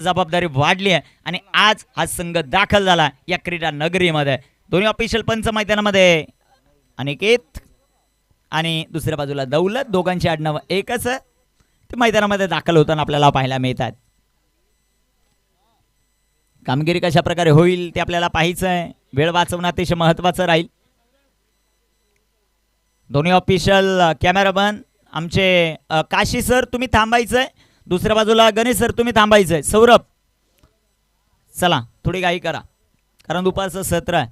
जबाबदारी वाढली आहे आणि आज हा संघ दाखल झाला या क्रीडा नगरीमध्ये. दोन्ही ऑफिशियल पंच मैदानामध्ये अनिकेत आणि दुसऱ्या बाजूला दौलत, दोघांची आडनाव एकच आहे. ते मैदानामध्ये दाखल होताना आपल्याला पाहायला मिळतात. कामगिरी कशा प्रकारे होईल ते आपल्याला पाहायचं आहे. वेळ वाचवणं अतिशय महत्वाचं राहील. दोन्ही ऑफिशियल कॅमेरामन आमचे काशी सर तुम्ही थांबायचंय, दुसऱ्या बाजूला गणेश सर तुम्ही थांबायचंय. सौरभ चला थोडी घाई करा कारण दुपारचं सत्र आहे.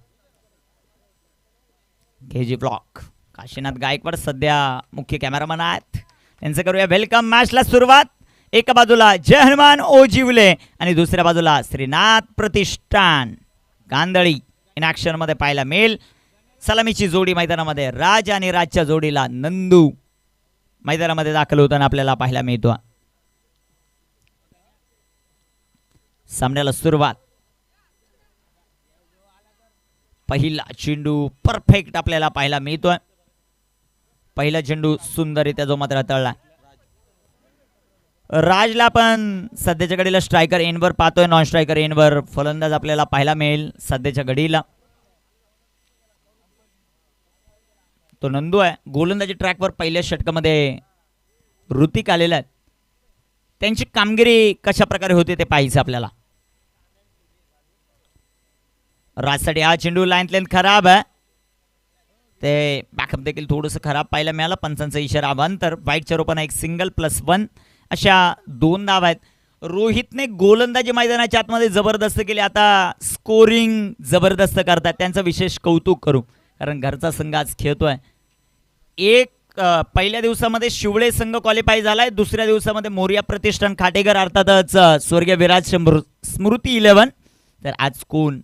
केजी ब्लॉक काशीनाथ गायकवाड सध्या मुख्य कॅमेरामन आहेत. त्यांचं करूया वेलकम. मॅचला सुरुवात. एका बाजूला जय हनुमान ओजिवले आणि दुसऱ्या बाजूला श्रीनाथ प्रतिष्ठान गांधळी इन ॲक्शन मध्ये पाहायला मिळेल. सलामीची जोडी मैदानामध्ये राज आणि राजच्या जोडीला नंदू मैदानामध्ये दाखल होताना आपल्याला पाहायला मिळतो. सामन्याला सुरुवात. पहिला चेंडू परफेक्ट आपल्याला पाहायला मिळतोय. पहिला चेंडू सुंदररित्या जो मात्र तळला. राजला पण सध्याच्या घडीला स्ट्रायकर एनवर पाहतोय, नॉन स्ट्रायकर एनवर फलंदाज आपल्याला पाहायला मिळेल सध्याच्या घडीला. तो नंदू आहे. गोलंदाजी ट्रॅकवर पहिल्या षटकामध्ये ऋतिक आलेला आहे. त्यांची कामगिरी कशा प्रकारे होते ते पाहायचं आपल्याला. राजसाठी हा चेंडू लाईन खराब आहे. ते बॅकअप देखील थोडंसं खराब पाहायला मिळालं. पंचांचा इशारा अवांतर. वाईटच्या रूपाने एक सिंगल +1 अशा 2 धावा आहेत. रोहितने गोलंदाजी मैदानाच्या आतमध्ये जबरदस्त केली. आता स्कोरिंग जबरदस्त करतात. त्यांचं विशेष कौतुक करू कारण घरचा संघ आज खेळतोय. पहिल्या दिवसामध्ये शिवळे संघ क्वालिफाय झालाय. दुसऱ्या दिवसामध्ये मोरिया प्रतिष्ठान खाटेकर अर्थातच स्वर्गीय विराज स्मृती 11. तर आज कोण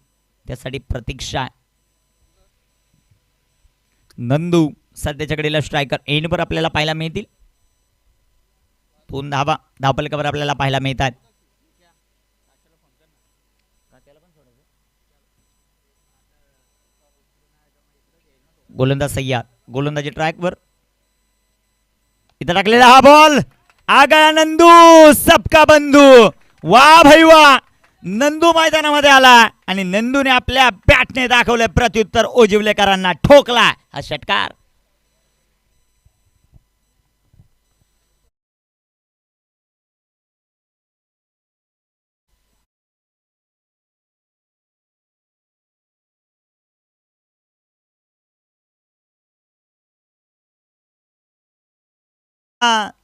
त्यासाठी प्रतीक्षा. नंदू सध्याच्या घडीला स्ट्रायकर एंडवर आपल्याला पाहायला मिळतील. 2 धावा धावपलकावर आपल्याला पाहायला मिळतात. गोलंदाज सय्याद गोलंदाजी ट्रॅकवर. इथं टाकलेला हा बॉल. आ गया नंदू सबका बंधू. वा भाई वा. नंदू मैदानामध्ये आला आणि नंदूने आपल्या बॅटने दाखवले प्रत्युत्तर. ओजिवलेकरांना ठोकला हा षटकार.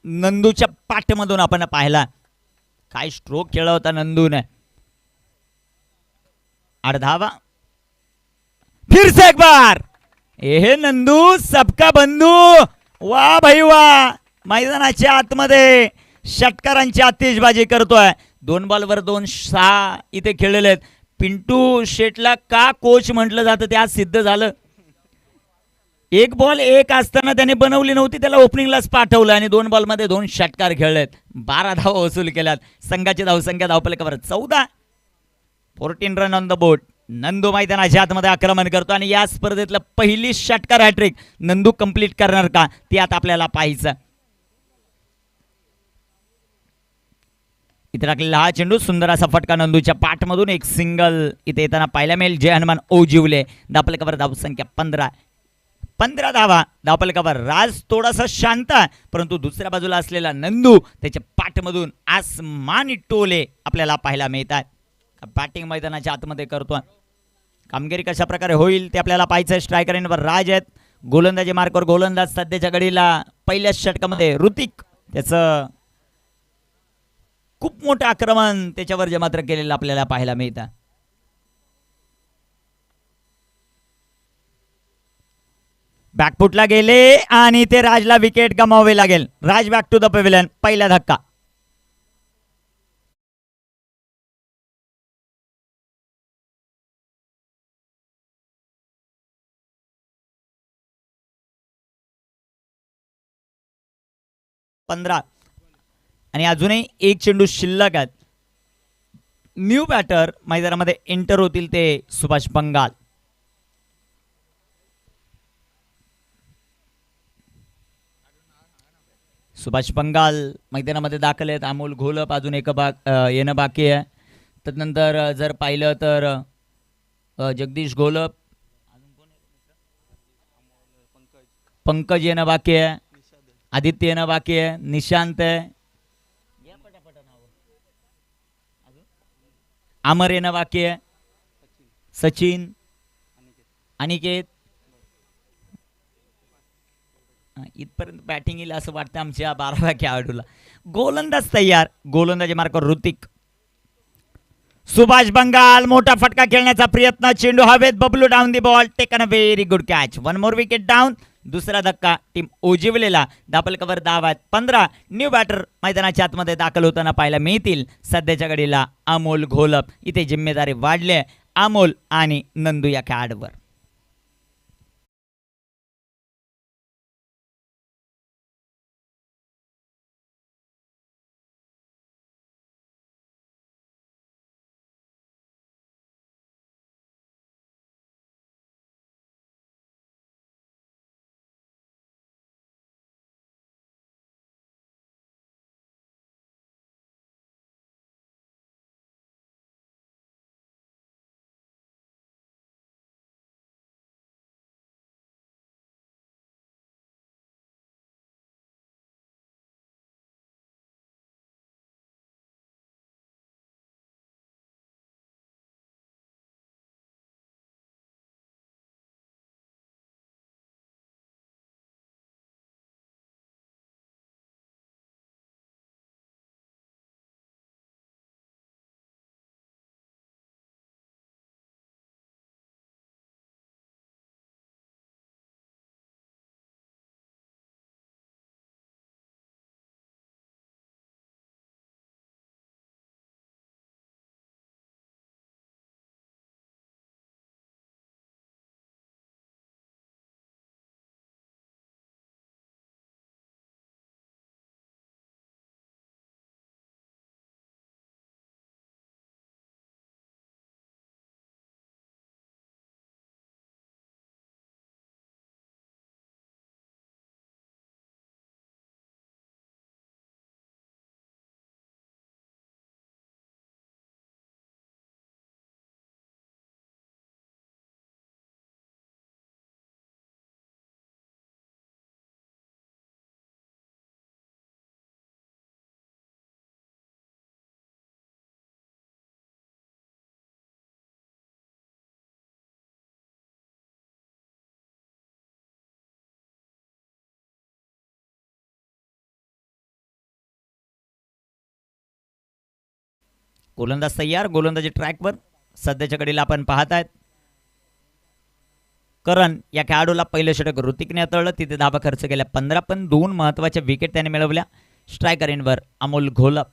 नंदूच्या पाठमधून आपण पाहिला काय स्ट्रोक केला होता नंदूने. 8 धावा. फिर से एक बार. हे नंदू सबका बंधू. वा भाई वा. मैदानाच्या आतमध्ये षटकारांची आतिषबाजी करतोय. 2 बॉलवर 2 6 इथे खेळलेले आहेत. पिंटू शेटला का कोच म्हटलं जातं ते आज सिद्ध झालं. 1 बॉल 1 असताना त्याने बनवली नव्हती, त्याला ओपनिंगलाच पाठवलं आणि 2 बॉलमध्ये 2 षटकार खेळलेत. 12 धावा वसूल केल्यात. संघाची धावसंख्या धावपलकावर 14. 14 run on the board. Nandu मैदानाच्या आतमध्ये आक्रमण करतो आणि या स्पर्धेतलं पहिली षटकार हॅट्रिक नंदू कंप्लीट करणार का ते आता आपल्याला पाहायचं. इथे टाकलेला हा चेंडू सुंदर असा फटका नंदूच्या पाठमधून. एक सिंगल इथे येताना पाहायला मिळेल. जय हनुमान ओजिवले धावपलकावर धावसंख्या 15 धावा धावपलकावर. राज थोडासा शांत परंतु दुसऱ्या बाजूला असलेला नंदू त्याच्या पाठमधून आसमानी टोले आपल्याला पाहायला मिळतात. बॅटिंग मैदानाच्या आतमध्ये करतो. कामगिरी कशा प्रकारे होईल ते आपल्याला पाहायचं. स्ट्रायकर एंडवर राज आहेत. गोलंदाजी मार्कवर गोलंदाज सध्याच्या घडीला पहिल्या षटकामध्ये ऋतिक. त्याचं खूप मोठं आक्रमण त्याच्यावर जे मात्र केलेलं आपल्याला पाहायला मिळतं. बॅकफुटला गेले आणि ते राजला विकेट गमावावे लागेल. राज बॅक टू द पॅव्हिलियन. पहिला धक्का. आणि अजूनही एक चेंडू शिल्लक आहेत. न्यू बॅटर मैदानामध्ये एंटर होतील ते सुभाष बंगाल. सुभाष बंगाल मैदानामध्ये दाखल आहेत. अमोल घोलप अजून येणं बाकी आहे. त्यानंतर जर पाहिलं तर जगदीश घोलप, पंकज येणं बाकी आहे, आदित्य येणं बाकी आहे, निशांत आहे, अमर येणं बाकी आहे, सचिन, अनिकेत. इथपर्यंत बॅटिंग येईल असं वाटतं आमच्या 12व्या खेळाडूला. गोलंदाज तयार. गोलंदाजी मार्कवर ऋतिक. सुभाष बंगाल मोठा फटका खेळण्याचा प्रयत्न, चेंडू हवेत, Bablu down the ball, taken a very good catch. One more wicket down. दुसरा धक्का टीम ओजिवलेला. दापलकवर धाव आहेत 15. न्यू बॅटर मैदानाच्या आतमध्ये दाखल होताना पाहायला मिळतील. सध्याच्या घडीला अमोल घोलप. इथे जिम्मेदारी वाढली आहे अमोल आणि नंदू या खेळाडूवर. गोलंदाज तयार. गोलंदाजी ट्रॅकवर. सध्याच्या घडीला आपण पाहत आहेत करण या खेळाडूला पहिलं षटक ऋतिकने हाताळलं. तिथे धाबा खर्च केल्या 15, पण 2 महत्त्वाच्या विकेट त्याने मिळवल्या. स्ट्रायकर इनवर अमोल घोलप.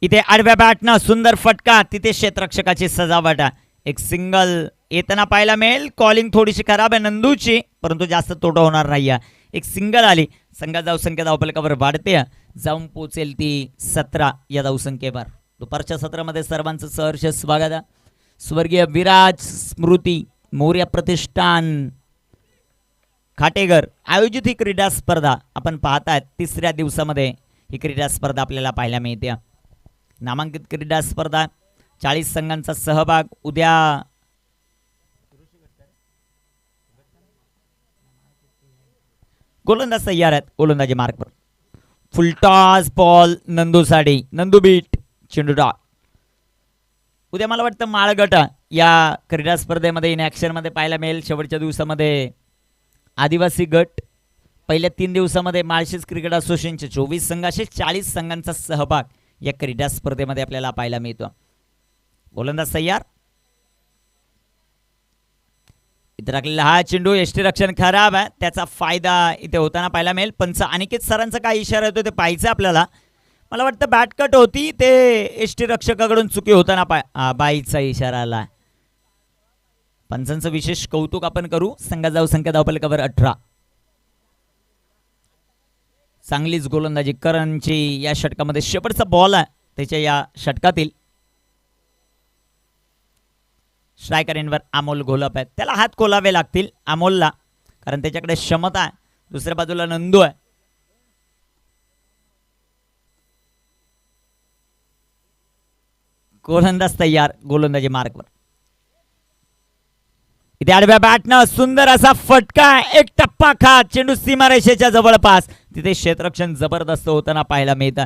इथे आडव्या बॅटनं सुंदर फटका. तिथे क्षेत्ररक्षकाची सजावट. एक सिंगल येताना पाहायला मिळेल. कॉलिंग थोडीशी खराब आहे नंदूची, परंतु जास्त तोटा होणार नाही. एक सिंगल आली. संघात धावसंख्या धावफलकावर वाढते, जाऊन पोचेल ती 17 या धावसंख्येवर. दुपारच्या सत्रामध्ये सर्वांचं सहर्ष स्वागत आहे. स्वर्गीय विराज स्मृती मौर्य प्रतिष्ठान खाटेघर आयोजित ही क्रीडा स्पर्धा आपण पाहतायत. 3ऱ्या दिवसामध्ये ही क्रीडा स्पर्धा आपल्याला पाहायला मिळते. नामांकित क्रीडा स्पर्धा 40 संघांचा सहभाग. उद्या गोलंदाज तयार आहेत. गोलंदाजी मार्कवर. फुलटॉस बॉल नंदूसाठी. नंदू बीट. चेंडू डॉट. उद्या मला वाटतं माळगट या क्रीडा स्पर्धेमध्ये इन ॲक्शनमध्ये पाहायला मिळेल. शेवटच्या दिवसामध्ये आदिवासी गट. पहिल्या 3 दिवसामध्ये माळशेज क्रिकेट असोसिएशनचे 24 संघ, असे 40 संघांचा सहभाग या क्रीडा स्पर्धेमध्ये आपल्याला पाहायला मिळतो. गोलंदाज तयार. इथे राखलेला हा चेंडू. यष्टीरक्षण खराब आहे, त्याचा फायदा इथे होताना पाहायला मिळेल. पंच अनिकेत सरांचा काय इशारा येतो ते पाहायचं आपल्याला. मला वाटतं बॅट कट होती, ते यष्टीरक्षकाकडून चुकी होताना बाईचा इशारा आला. पंचांचं विशेष कौतुक आपण करू. संघात जाऊ संख्या धावफलकावर 18. चांगलीच गोलंदाजी करणची या षटकामध्ये. शेवटचा बॉल आहे त्याच्या या षटकातील. स्ट्रायकर इनवर अमोल घोलप आहेत. त्याला हात खोलावे लागतील अमोलला, कारण त्याच्याकडे क्षमता आहे. दुसऱ्या बाजूला नंदू आहे. गोलंदाज तयार, गोलंदाजी मार्कवर. इथे आडव्या बॅटनं सुंदर असा फटका, एक टप्पा खात चेंडू सीमारेषेच्या जवळपास. तिथे क्षेत्ररक्षण जबरदस्त होताना पाहायला मिळतं.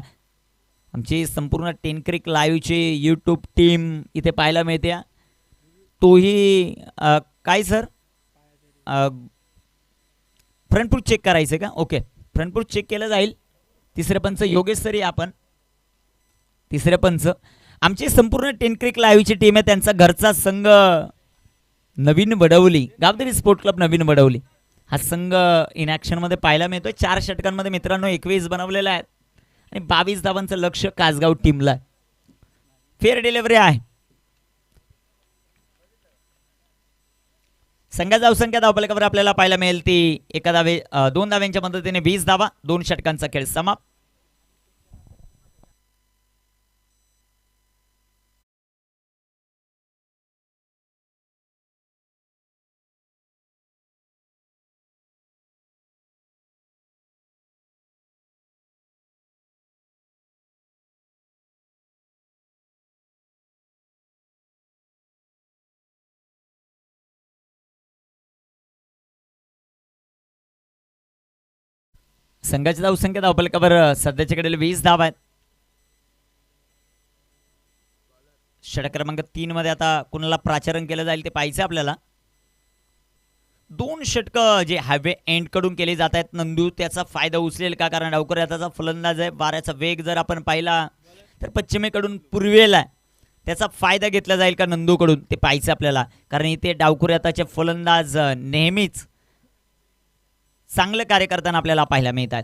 आमची संपूर्ण टेनक्रिक लाईव्हची यूट्यूब टीम इथे पाहायला मिळते. तोही काय सर फ्रंट फूट चेक करायचं का? ओके, फ्रंट फूट चेक केलं जाईल. तिसरे पंच योगेश सरी, आपण तिसरे पंच. आमची संपूर्ण टेनक्रिक लाईव्हची टीम आहे. त्यांचा घरचा संघ नवीन वडवली, गावदेवी स्पोर्ट क्लब नवीन वडवली, हा संघ इन ॲक्शनमध्ये पाहायला मिळतोय. 4 षटकांमध्ये मित्रांनो 21 बनवलेला आहे आणि 22 धावांचं लक्ष कासगाव टीमला. फेअर डिलिव्हरी आहे. संघाचा धावसंख्या धावफलकावर आपल्याला पाहायला मिळेल ती 2 धाव्यांच्या मदतीने 20 धावा. 2 षटकांचा खेळ समाप्त. संघाची धावसंख्या धावफलकावर सध्याच्या घडीला 20 धावा आहेत. षटक क्रमांक 3 मध्ये आता कुणाला प्राचारण केलं जाईल ते पाहायचं आपल्याला. 2 षटक जे हायवे एंड कडून केले जात आहेत. नंदू त्याचा फायदा उचलेल का? कारण डावखुरा त्याचा फलंदाज आहे. वाऱ्याचा वेग जर आपण पाहिला तर पश्चिमेकडून पूर्वेला त्याचा फायदा घेतला जाईल का नंदूकडून ते पाहायचं आपल्याला. कारण इथे डावखुऱ्याचे फलंदाज नेहमीच चांगलं कार्य करताना आपल्याला पाहायला मिळतात.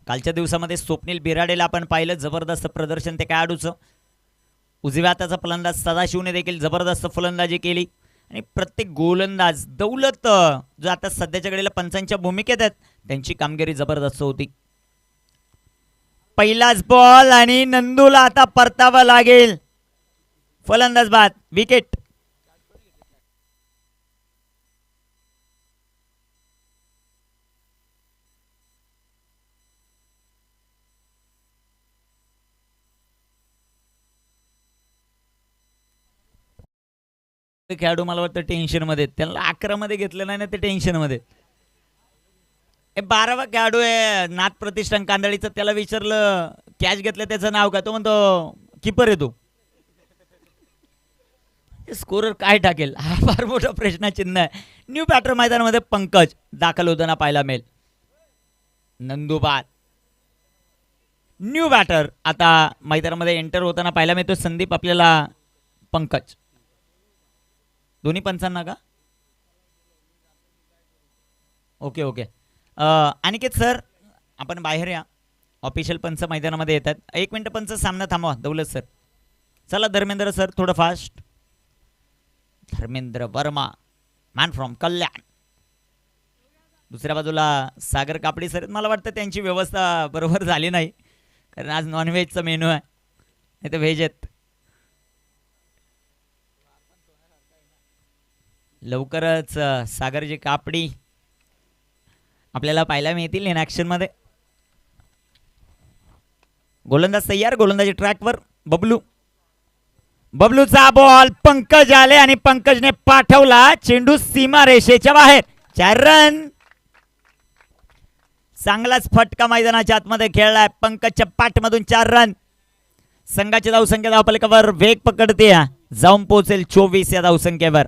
कालच्या दिवसामध्ये स्वप्नील बिराडेला आपण पाहिलं, जबरदस्त प्रदर्शन ते खेळाडूचं. उजव्या हाताचा फलंदाज सदाशिवने देखील जबरदस्त फलंदाजी केली आणि प्रत्येक गोलंदाज दौलत जो आता सध्याच्या घडीला पंचांच्या भूमिकेत आहेत त्यांची कामगिरी जबरदस्त होती. पहिलाच बॉल आणि नंदूला आता परतावा लागेल. फलंदाज बाद, विकेट. खेळाडू मला वाटतं टेन्शन मध्ये, त्यांना 11 मध्ये घेतलं नाही ना ते टेन्शन मध्ये. 12वा खेळाडू आहे नाथ प्रतिष्ठान कांदळीचं. त्याला विचारलं कॅच घेतलं त्याचं नाव काय, तो म्हणतो किपर आहे. तो स्कोरर काय टाकेल हा फार मोठा प्रश्नचिन्ह आहे. न्यू बॅटर मैदानामध्ये पंकज दाखल होताना पाहायला मिळेल. नंदुबाद न्यू बॅटर आता मैदानामध्ये एंटर होताना पाहायला मिळतो. संदीप आपल्याला पंकज दोन्ही पंचांना का? Okay okay. अनिकेत सर आपण बाहेर या. ऑफिशियल पंच मैदानामध्ये येतात. 1 मिनिट पंच सामना थांबवा. दौलत सर चला. धर्मेंद्र सर थोडं fast. Dharmendra Verma man from Kalyan. दुसऱ्या बाजूला सागर कापडी सर. मला वाटतं त्यांची व्यवस्था बरोबर झाली नाही कारण आज नॉनव्हेजचा मेनू आहे, नाही तर व्हेज आहेत. लवकरच सागरजी कापडी आपल्याला पाहायला मिळतील इन ॲक्शन मध्ये. गोलंदाज तयार, गोलंदाजी ट्रॅकवर. बबलू, बबलूचा बॉल. पंकज आले आणि पंकजने पाठवला चेंडू सीमा रेषेच्या बाहेर. 4 रन. चांगलाच फटका मैदानाच्या आतमध्ये खेळलाय. पंकजच्या पाठमधून 4 रन. संघाची धावसंख्या धावफलकावर वेग पकडते, जाऊन पोहोचेल 24 या धावसंख्येवर.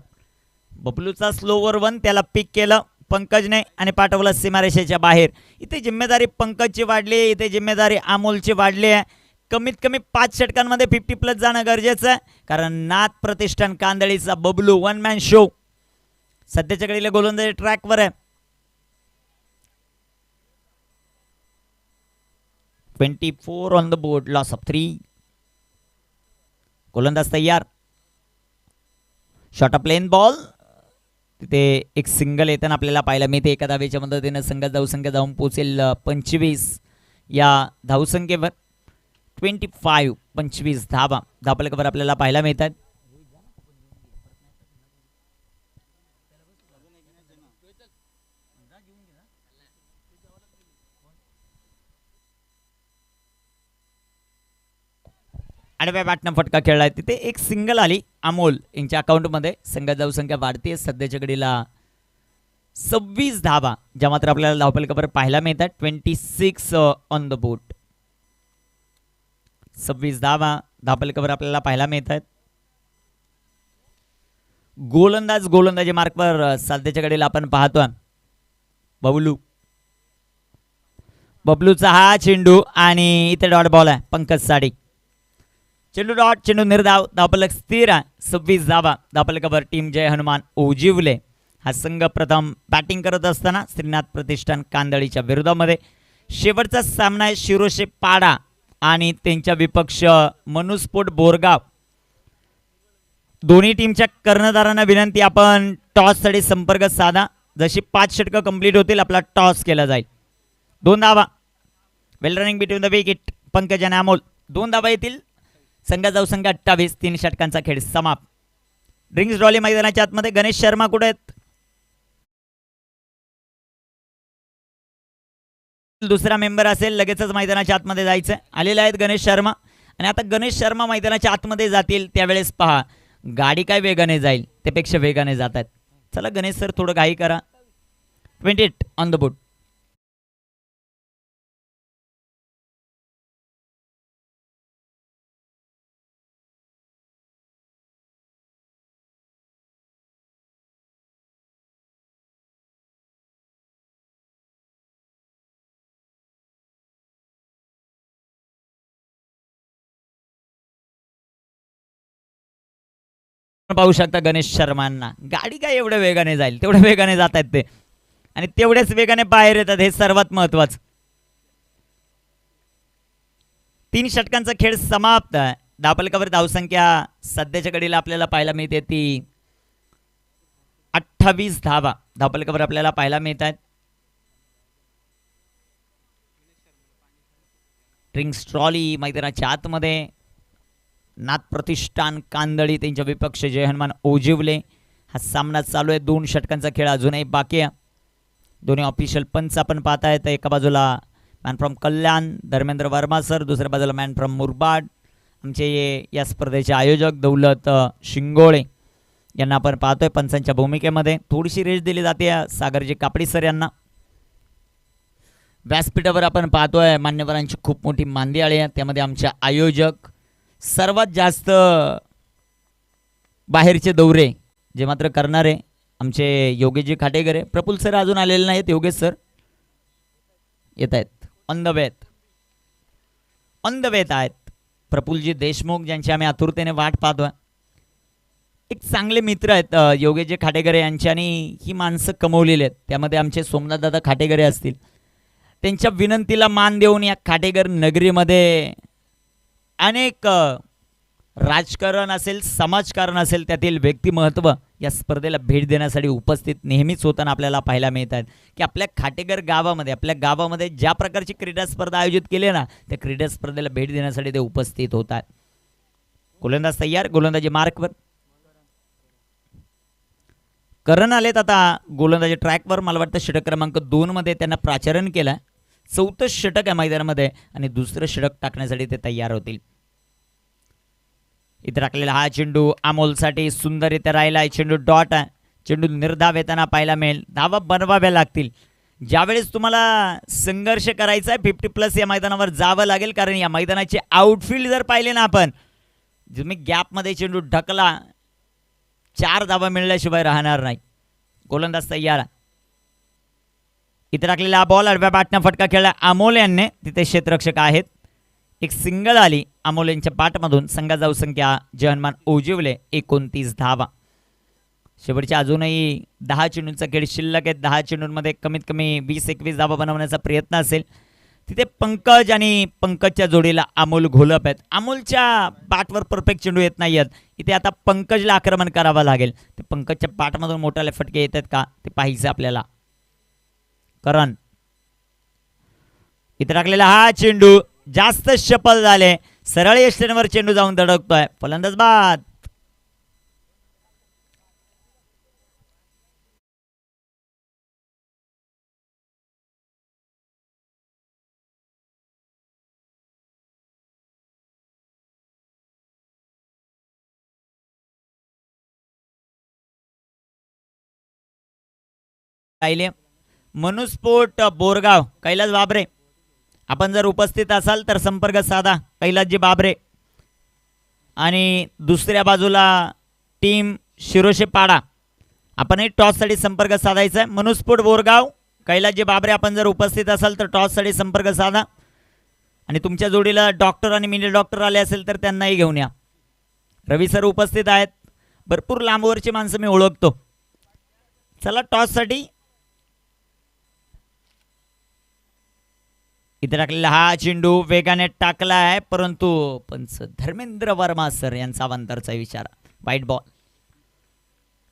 बबलूचा स्लोवर 1 त्याला पिक केलं पंकजने आणि पाठवलं सीमारेषेच्या बाहेर. इथे जिम्मेदारी पंकजची वाढली, इथे जिम्मेदारी अमोलची वाढली आहे. कमीत कमी 5 षटकांमध्ये 50+ जाणं गरजेचं आहे कारण नाथ प्रतिष्ठान कांदळीचा बबलू 1 मॅन शो सध्याच्या घडीला गोलंदाजी ट्रॅकवर आहे. 24 on the board, loss of 3. गोलंदाज तयार. Short plain ball. तिथे एक सिंगल येताना आपल्याला पाहायला मिळते. एका धावेच्या मदतीने संघात धावसंख्या जाऊन पोहोचेल 25 या धावसंख्येवर. 25 धावा धावफलकावर आपल्याला पाहायला मिळतात. आडव्या बॅटनं फटका खेळलाय, तिथे एक सिंगल आली अमोल यांच्या अकाउंटमध्ये. संघात धावसंख्या वाढते सध्याच्या घडीला 26 धावा, ज्या मात्र आपल्याला धावफलकावर पाहायला मिळतात. 26 ऑन द बोट. 26 धावा धावफलकावर आपल्याला पाहायला मिळतात. गोलंदाजी मार्कवर सध्याच्या घडीला आपण पाहतोय बबलूचा हा चेंडू आणि इथे डॉट बॉल आहे पंकज साडी. चेंडू डॉट, चेंडू निर्धाव, धावफलक स्थिर आहे. 26 धावा धावफलकावर टीम जय हनुमान ओजिवले हा संघ प्रथम बॅटिंग करत असताना श्रीनाथ प्रतिष्ठान कांदळीच्या विरोधामध्ये. शेवटचा सामना आहे शिरोशे पाडा आणि त्यांच्या विपक्ष मनुस्फोट बोरगाव. दोन्ही टीमच्या कर्णधारांना विनंती, आपण टॉससाठी संपर्क साधा. जशी 5 षटकं कंप्लीट होतील आपला टॉस केला जाईल. 2 धावा, well running between the wicket, Pankaj आणि अमोल. 2 धावा येतील. संघात जाऊ संघ 28. 3 षटकांचा खेळ समाप्त. ड्रिंक्स डॉली मैदानाच्या आतमध्ये. गणेश शर्मा कुठे आहेत? दुसरा मेंबर असेल, लगेचच मैदानाच्या आतमध्ये जायचं. आलेले आहेत गणेश शर्मा. आणि आता गणेश शर्मा मैदानाच्या आतमध्ये जातील त्यावेळेस पहा गाडी काय वेगाने जाईल त्यापेक्षा वेगाने जात आहेत. चला गणेश सर थोडं घाई करा. 28 ऑन द बोट. पाहू शकता गणेश शर्मांना गाडी काय एवढ्या वेगाने जाईल तेवढ्या वेगाने जात आहेत ते, आणि तेवढ्याच वेगाने बाहेर येतात, हे सर्वात महत्वाचं. 3 षटकांचा खेळ समाप्त. धावफलकावर धावसंख्या सध्याच्या घडीला आपल्याला पाहायला मिळते ती 28 धावा धावफलकावर आपल्याला पाहायला मिळतात. ड्रिंक्स ट्रॉली मैदानाच्या आतमध्ये. नाथ प्रतिष्ठान कांदळी त्यांच्या विपक्ष जय हनुमान ओजिवले हा सामना चालू आहे. 2 षटकांचा खेळ अजूनही बाकी आहे. दोन्ही ऑफिशियल पंच आपण पाहता येतं. एका बाजूला man from Kalyan Dharmendra Verma sir, दुसऱ्या बाजूला मॅन फ्रॉम मुरबाड आमचे या स्पर्धेचे आयोजक दौलत शिंगोळे यांना आपण पाहतोय पंचांच्या भूमिकेमध्ये. थोडीशी रेस दिली जाते सागरजी कापडी सर यांना. व्यासपीठावर आपण पाहतोय मान्यवरांची खूप मोठी मांदियाळी आहे, त्यामध्ये आमचे आयोजक. सर्वात जास्त बाहेरचे दौरे जे मात्र करणारे आमचे योगेशजी खाटेगरे. प्रफुल सर अजून आलेले नाहीत. योगेश सर येत आहेत. ऑन द वेत आहेत प्रफुलजी देशमुख, ज्यांची आम्ही आतुरतेने वाट पाहतोय. एक चांगले मित्र आहेत योगेशजी खाटेगरे यांची, आणि ही माणसं कमवलेली आहेत. त्यामध्ये आमचे सोमनाथ दादा खाटेगरे असतील. त्यांच्या विनंतीला मान देऊन या खाटेगर नगरीमध्ये अनेक राजकारण असेल, समाजकारण असेल, त्यातील व्यक्तिमत्व या स्पर्धेला भेट देण्यासाठी उपस्थित नेहमीच होताना आपल्याला पाहायला मिळतात. की आपल्या खाटेगर गावामध्ये ज्या प्रकारची क्रीडा स्पर्धा आयोजित केली ना, त्या क्रीडा स्पर्धेला भेट देण्यासाठी ते उपस्थित होतात. गोलंदाज तयार, गोलंदाजी मार्कवर. करण आलेत आता गोलंदाजी ट्रॅकवर. मला वाटतं षटक क्रमांक 2 मध्ये त्यांना प्राचारण केलं. 4थं षटक आहे मैदानामध्ये आणि दुसरं षटक टाकण्यासाठी ते तयार होतील. इथे टाकलेला हा चेंडू अमोलसाठी सुंदर इथे राहिला आहे. चेंडू डॉट आहे. चेंडू निर्धाव येताना पाहायला मिळेल. धावा बनवाव्या लागतील. ज्यावेळेस तुम्हाला संघर्ष करायचा आहे 50+ या मैदानावर जावं लागेल, कारण या मैदानाचे आउटफील्ड जर पाहिले ना आपण, तुम्ही गॅपमध्ये चेंडू ढकला, 4 धावा मिळल्याशिवाय राहणार नाही. गोलंदाज तयार. इथे टाकलेला बॉल आडव्या बॅटनं फटका खेळला अमोल यांनी. तिथे क्षेत्ररक्षक आहेत. एक सिंगल आली अमोल यांच्या बॅटमधून. संघात जाऊ संख्या जय हनुमान ओजिवले 29 धावा. शेवटच्या अजूनही 10 चेंडूंचा खेळ शिल्लक आहेत. 10 चेंडूंमध्ये कमीत कमी 20-21 धावा बनवण्याचा प्रयत्न असेल. तिथे पंकज आणि पंकजच्या जोडीला अमोल घोलप आहेत. अमोलच्या बॅटवर परफेक्ट चेंडू येत नाही आहेत. इथे आता पंकजला आक्रमण करावं लागेल. ते पंकजच्या बॅटमधून मोठाले फटके येतात का ते पाहायचं आपल्याला. करण इथे टाकलेला हा चेंडू जास्त शफल झाले. सरळ यष्टींवर चेंडू जाऊन धडकतोय. फलंदाज बाद. राहिले मनुस्फोट बोरगाव कैलास बाबरे, आपण जर उपस्थित असाल तर संपर्क साधा कैलासजी बाबरे. आणि दुसऱ्या बाजूला टीम शिरोशे पाडा, आपणही टॉससाठी संपर्क साधायचा आहे. मनुस्फोट बोरगाव कैलासजी बाबरे, आपण जर उपस्थित असाल तर टॉससाठी संपर्क साधा. आणि तुमच्या जोडीला डॉक्टर आणि मिनी डॉक्टर आले असेल तर त्यांनाही घेऊन या. रवी सर उपस्थित आहेत. भरपूर लांबवरची माणसं मी ओळखतो. चला टॉससाठी इथे टाकलेला हा चेंडू वेगाने टाकला आहे, परंतु पंच धर्मेंद्र वर्मा सर यांचा अवांतरचा विचार. वाईट बॉल.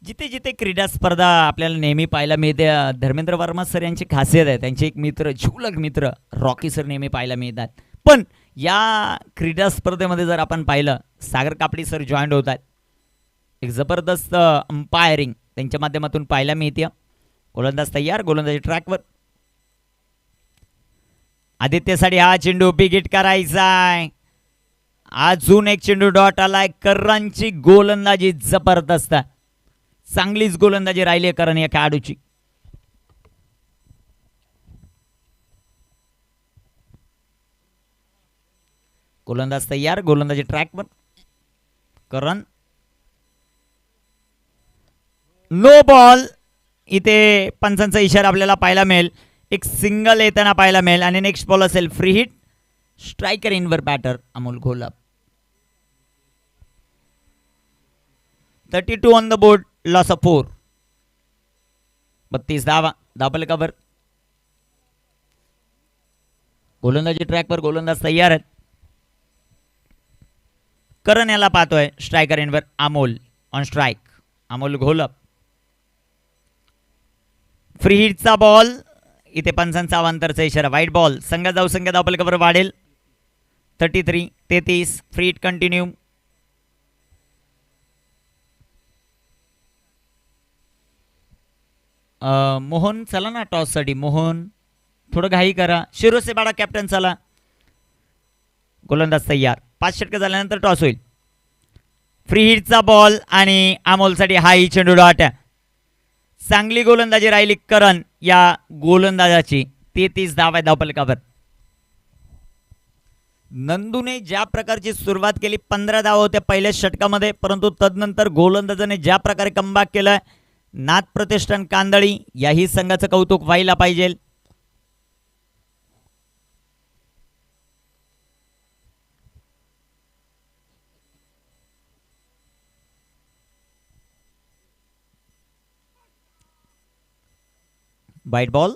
जिथे जिथे क्रीडा स्पर्धा आपल्याला नेहमी पाहायला मिळते, धर्मेंद्र वर्मा सर यांची खासियत आहे. त्यांचे एक मित्र, जिवलग मित्र रॉकी सर नेहमी पाहायला मिळतात. पण या क्रीडा स्पर्धेमध्ये जर आपण पाहिलं, सागर कापडी सर जॉईंट होत आहेत. एक जबरदस्त अंपायरिंग त्यांच्या माध्यमातून पाहायला मिळते. गोलंदाज तयार, गोलंदाजी ट्रॅकवर. आदित्यसाठी हा चेंडू बिग हिट करायचा आहे. अजून एक चेंडू डॉट आलाय. करणची गोलंदाजी जबरदस्त, चांगलीच गोलंदाजी राहिली करण या खेळाडूची. गोलंदाज तयार, गोलंदाजी ट्रॅकवर. करण नो बॉल. इथे पंचांचा इशारा आपल्याला पाहायला मिळेल. एक सिंगल येताना पाहायला मिळेल आणि नेक्स्ट बॉल असेल फ्री हिट. स्ट्रायकर इनवर batter Amol Gholap. 32 on the board, loss of 4. 32 धावा, डबल कव्हर. गोलंदाजी ट्रॅकवर, गोलंदाज तयार आहेत. करण याला पाहतोय. स्ट्रायकर इनवर Amol on strike. Amol Gholap. Free हिटचा बॉल. इथे पंचांचा अवांतरचा इशारा. वाईट बॉल. संघ जाऊ संघ डबल कव्हर वाढेल. 33. Free hit continue. मोहन चला ना टॉस साठी. मोहन थोडं घाई करा. शिरोसे बाडा कॅप्टन चला. गोलंदाज तयार. 5 षटक झाल्यानंतर टॉस होईल. फ्री हिटचा बॉल आणि अमोलसाठी हाई चेंडू डॉट. चांगली गोलंदाजी राहिली करण या गोलंदाजाची. 33 धावा, डबल कव्हर. नंदूने ज्या प्रकारची सुरुवात केली, 15 धावा होत्या पहिल्या षटकामध्ये, परंतु तदनंतर गोलंदाजाने ज्या प्रकारे कमबॅक केलं, नाथ प्रतिष्ठान कांदळी याही संघाचं कौतुक व्हायला पाहिजे. वाईट बॉल.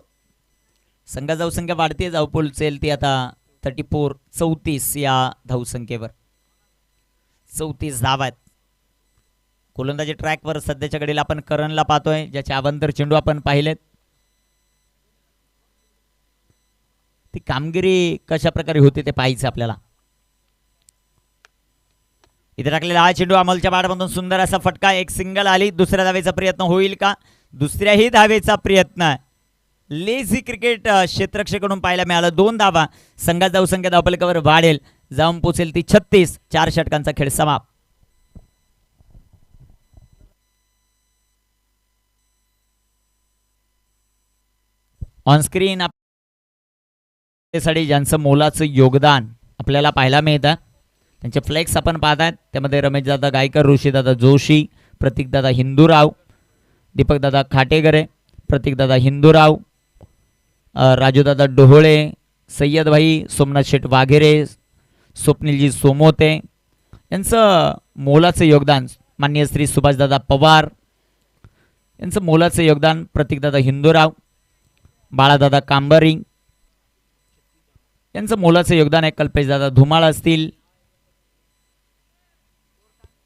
संघ धावसंख्या वाढते, धावपोल ती आता 34 या धावसंख्येवर. 34 धावा आहेत. गोलंदाजी ट्रॅकवर सध्याच्या घडीला आपण करणला पाहतोय, ज्याचे अवांतर चेंडू आपण पाहिलेत. ती कामगिरी कशा प्रकारे होते ते पाहायचं आपल्याला. इथे टाकलेला हा चेंडू अमोलच्या बाडामधून सुंदर असा फटका. एक सिंगल आली. दुसऱ्या धावेचा प्रयत्न होईल का? दुसऱ्याही धावेचा प्रयत्न. लेझी क्रिकेट क्षेत्रक्षेकडून पाहायला मिळालं. 2 धावा. संघात जाऊ संख्या डबल कव्हर वाढेल, जाऊन पोचेल ती 36. 4 षटकांचा खेळ समाप्त. ऑनस्क्रीन साठी ज्यांचं मोलाचं योगदान आपल्याला पाहायला मिळतं, त्यांचे फ्लेक्स आपण पाहतायत. त्यामध्ये रमेशदादा गायकर, ऋषीदादा जोशी, प्रतीकदादा हिंदूराव, दीपकदादा खाटेगरे, प्रतीकदादा हिंदूराव, राजूदादा डोहोळे, सय्यदभाई, सोमनाथ शेठ वाघेरे, स्वप्नीलजी सोमोते यांचं मोलाचं योगदान. माननीय श्री सुभाषदादा पवार यांचं मोलाचं योगदान. प्रतीकदादा हिंदूराव, बाळादादा कांबरी यांचं मोलाचं योगदान आहे. कल्पेशदादा धुमाळ असतील,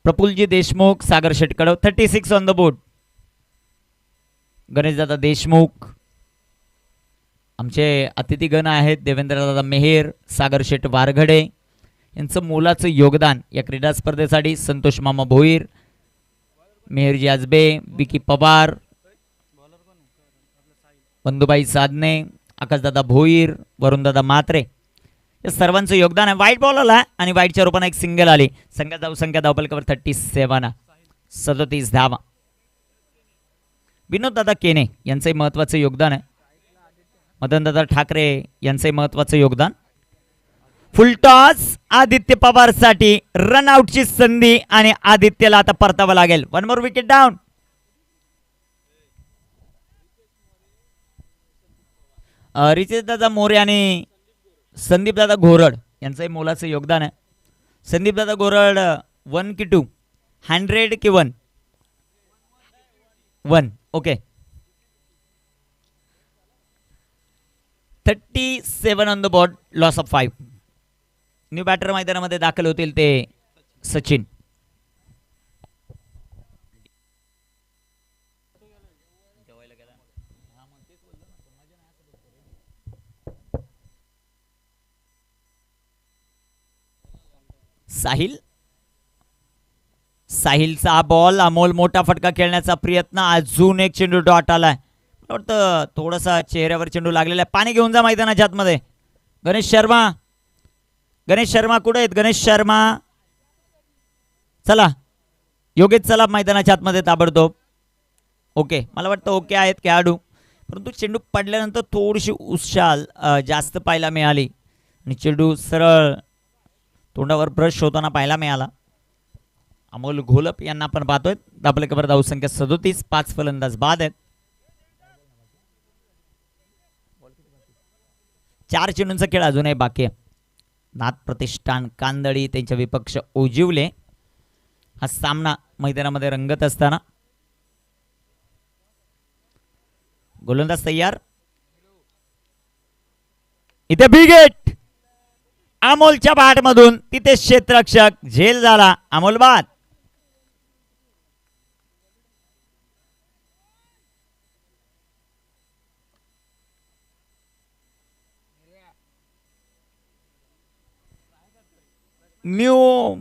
प्रफुल्लजी देशमुख, सागर शेटकडव. 36 on the board. Ganeshdada Deshmukh, आमचे अतिथीगण आहेत देवेंद्रदादा मेहेर, सागर शेट वारघडे यांचं मोलाचं योगदान या क्रीडा स्पर्धेसाठी. संतोष मामा भोईर, मेहरजी आजबे, विकी पवार, बंधुबाई साधने, आकाशदादा भोईर, वरुणदादा मात्रे या सर्वांचं योगदान आहे. वाईट बॉल आला आणि वाईटच्या रूपाने एक सिंगल आली. संघात धावसंख्या डबल कव्हर 37. 37 धावा. विनोददादा केने यांचंही महत्त्वाचं योगदान आहे. मदनदादा ठाकरे यांचंही महत्त्वाचं योगदान. फुलटॉस आदित्य पवार साठी रनआउटची संधी आणि आदित्यला आता परतावं लागेल. One more wicket down. रितेशदादा मोरे आणि संदीपदादा घोरड यांचंही मोलाचं योगदान आहे. संदीपदादा घोरड 1 की 2, 100 की 1? 1. Okay. 37 on the board, loss of 5. New batter मैदानामध्ये दाखल होतील ते सचिन. साहिलचा बॉल, अमोल मोठा फटका खेळण्याचा प्रयत्न. अजून एक चेंडू डॉट आलाय. वाटतं थोडासा चेहऱ्यावर चेंडू लागलेला आहे. पाणी घेऊन जा मैदानाच्या आतमध्ये. गणेश शर्मा कुठे आहेत? गणेश शर्मा चला. योगेश चला मैदानाच्या आतमध्ये ताबडतोब. ओके, मला वाटतं ओके आहेत खेळाडू, परंतु चेंडू पडल्यानंतर थोडीशी उशाल जास्त पाहायला मिळाली आणि चेंडू सरळ तोंडावर ब्रश होताना पाहायला मिळाला. अमोल घोलप यांना आपण पाहतोय. दाबले कबर धावसंख्या 37, 5 फलंदाज बाद आहेत. 4 चेंडूंचा खेळ अजूनही बाकी आहे. नाथ प्रतिष्ठान कांदळी त्यांच्या विपक्ष ओजिवले हा सामना मैदानामध्ये रंगत असताना गोलंदाज तयार. इथे बिग हिट अमोलच्या बॅटमधून. तिथे क्षेत्ररक्षक झेल झाला. अमोल बाद. न्यू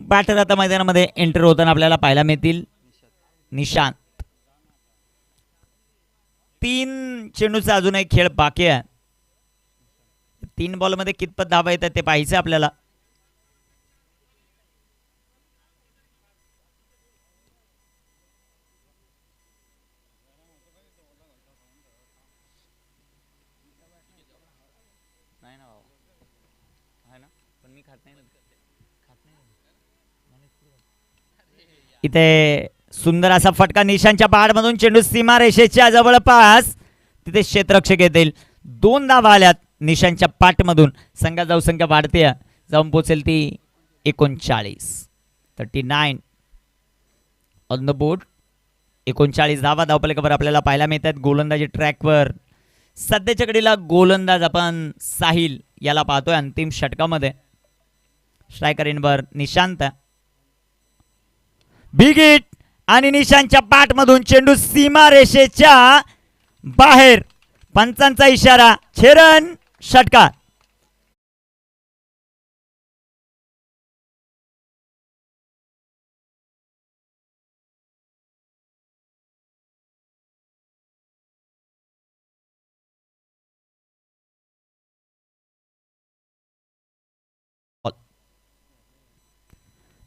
बॅटर आता मैदानामध्ये एंटर होताना आपल्याला पाहायला मिळतील. निशांत. 3 चेंडूचा अजूनही खेळ बाकी आहे. 3 बॉलमध्ये कितपत धावा येतात ते पाहायचं आपल्याला. इथे सुंदर असा फटका निशांच्या पहाडमधून. चेंडू सीमा रेषेच्या जवळपास. तिथे क्षेत्ररक्षक येतील. 2 धावा आल्यात निशांच्या पाठमधून. संघात धावसंख्या वाढते, जाऊन पोहोचेल ती 39. 39 ऑन द बोर्ड. 39 धावा धावपलकावर आपल्याला पाहायला मिळतात. गोलंदाजी ट्रॅकवर सध्याच्या घडीला गोलंदाज आपण साहिल याला पाहतोय अंतिम षटकामध्ये. स्ट्रायकर इनवर निशांत. बिग हिट आणि निशांच्या बॅटमधून चेंडू सीमा रेषेच्या बाहेर. पंचांचा इशारा. 6 रन षटकार.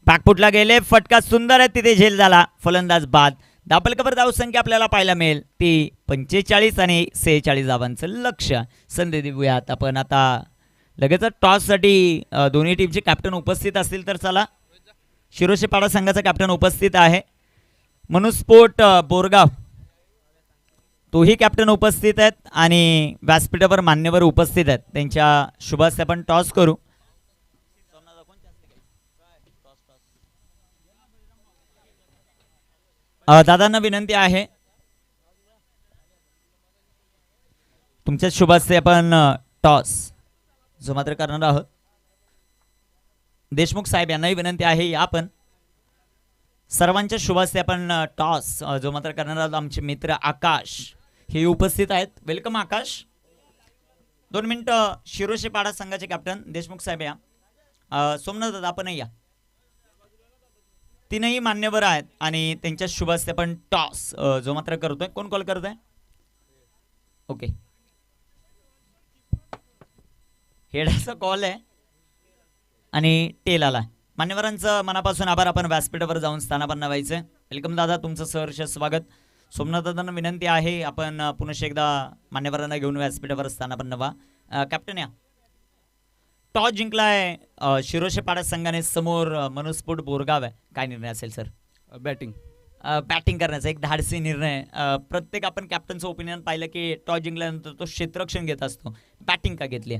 पाकपुटला गेले. फटका सुंदर आहे. तिथे झेल झाला. फलंदाज बाद. धापलकावर धावसंख्या आपल्याला पाहायला मिळेल ती 45 आणि 46 धावांचं लक्ष्य. संधी देऊयात आपण आता लगेच टॉससाठी. दोन्ही टीमचे कॅप्टन उपस्थित असतील तर चला. शिरोशीपाडा संघाचा कॅप्टन उपस्थित आहे. मनुस्फोट बोरगाव तोही कॅप्टन उपस्थित आहेत आणि व्यासपीठावर मान्यवर उपस्थित आहेत. त्यांच्या शुभ हस्ते आपण टॉस करू. दादांना विनंती आहे तुमच्या शुभ हस्ते आपण टॉस जो मात्र करणार आहोत. देशमुख साहेब यांनाही विनंती आहे या आपण सर्वांच्या शुभ हस्ते आपण टॉस जो मात्र करणार आहोत. आमचे मित्र आकाश हे उपस्थित आहेत. वेलकम आकाश. 2 मिनिटं. शिरोशीपाडा संघाचे कॅप्टन देशमुख साहेब या. सोमनाथ दादा आपणही या. 3ही मान्यवर आहेत आणि त्यांच्या शुभ हस्ते आपण टॉस जो मात्र करतोय. कोण कॉल करतोय? ओके, हेडाचा कॉल आहे आणि टेल आला. मान्यवरांचं मनापासून आभार. आपण व्यासपीठावर जाऊन स्थानापन्न व्हायचं. वेलकम दादा, तुमचं सहर्ष स्वागत. सोमनाथ दादांना विनंती आहे आपण पुनश्च एकदा मान्यवरांना घेऊन व्यासपीठावर असताना पण नवा कॅप्टन या टॉस जिंकलाय शिरोशे पाडा संघाने समोर मनुस्फोट बोरगाव आहे. काय निर्णय असेल सर? बॅटिंग. बॅटिंग करण्याचा एक धाडसी निर्णय. प्रत्येक आपण कॅप्टनचं ओपिनियन पाहिलं की टॉस जिंकल्यानंतर तो क्षेत्ररक्षण घेत असतो. बॅटिंग का घेतली?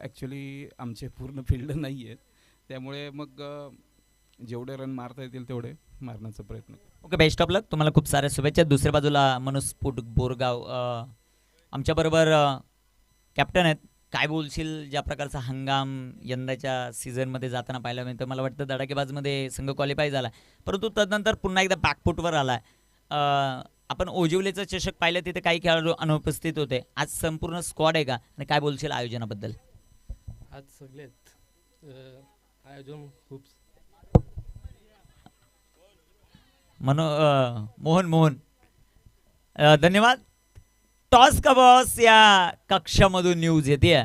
ॲक्च्युली आमचे पूर्ण फील्ड नाही आहेत, त्यामुळे मग जेवढे रन मारता येतील तेवढे मारण्याचा प्रयत्न. ओके, बेस्ट ऑफ लक. तुम्हाला खूप साऱ्या शुभेच्छा. दुसऱ्या बाजूला मनुस्फोट बोरगाव आमच्याबरोबर कॅप्टन आहेत. काय बोलशील, ज्या प्रकारचा हंगाम यंदाच्या सीझनमध्ये जाताना पाहायला मिळतं? मला वाटतं धडाकेबाजमध्ये संघ क्वालिफाय झाला, परंतु तदनंतर पुन्हा एकदा बॅकफुटवर आला आहे. आपण ओजिवलेचं चषक पाहिलं, तिथे काही खेळाडू अनुपस्थित होते. आज संपूर्ण स्क्वॉड आहे का, आणि काय बोलशील आयोजनाबद्दल? आज सगळेच आयोजन खूप मोहन धन्यवाद. टॉस का बॉस या कक्षामधून न्यूज येते.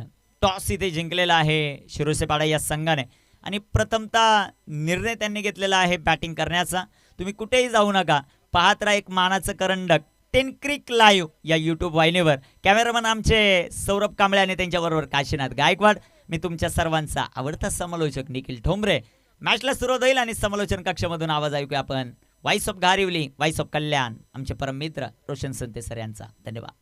टॉस इथे जिंकलेला आहे शिरोसेपाडा या संघाने, आणि प्रथमतः निर्णय त्यांनी घेतलेला आहे बॅटिंग करण्याचा. तुम्ही कुठेही जाऊ नका, पाहत राहा एक मानाचं करंडक 10 क्रिक लाईव्ह या यूट्यूब वाहिनीवर. कॅमेरामन आमचे सौरभ कांबळे आणि त्यांच्याबरोबर काशीनाथ गायकवाड. मी तुमच्या सर्वांचा आवडता समालोचक निखिल ठोंबरे. मॅचला सुरुवात होईल आणि समालोचन कक्षामधून आवाज ऐकूया आपण voice of Gharivali, voice of Kalyan, आमचे परम मित्र रोशन संते सर यांचा. धन्यवाद.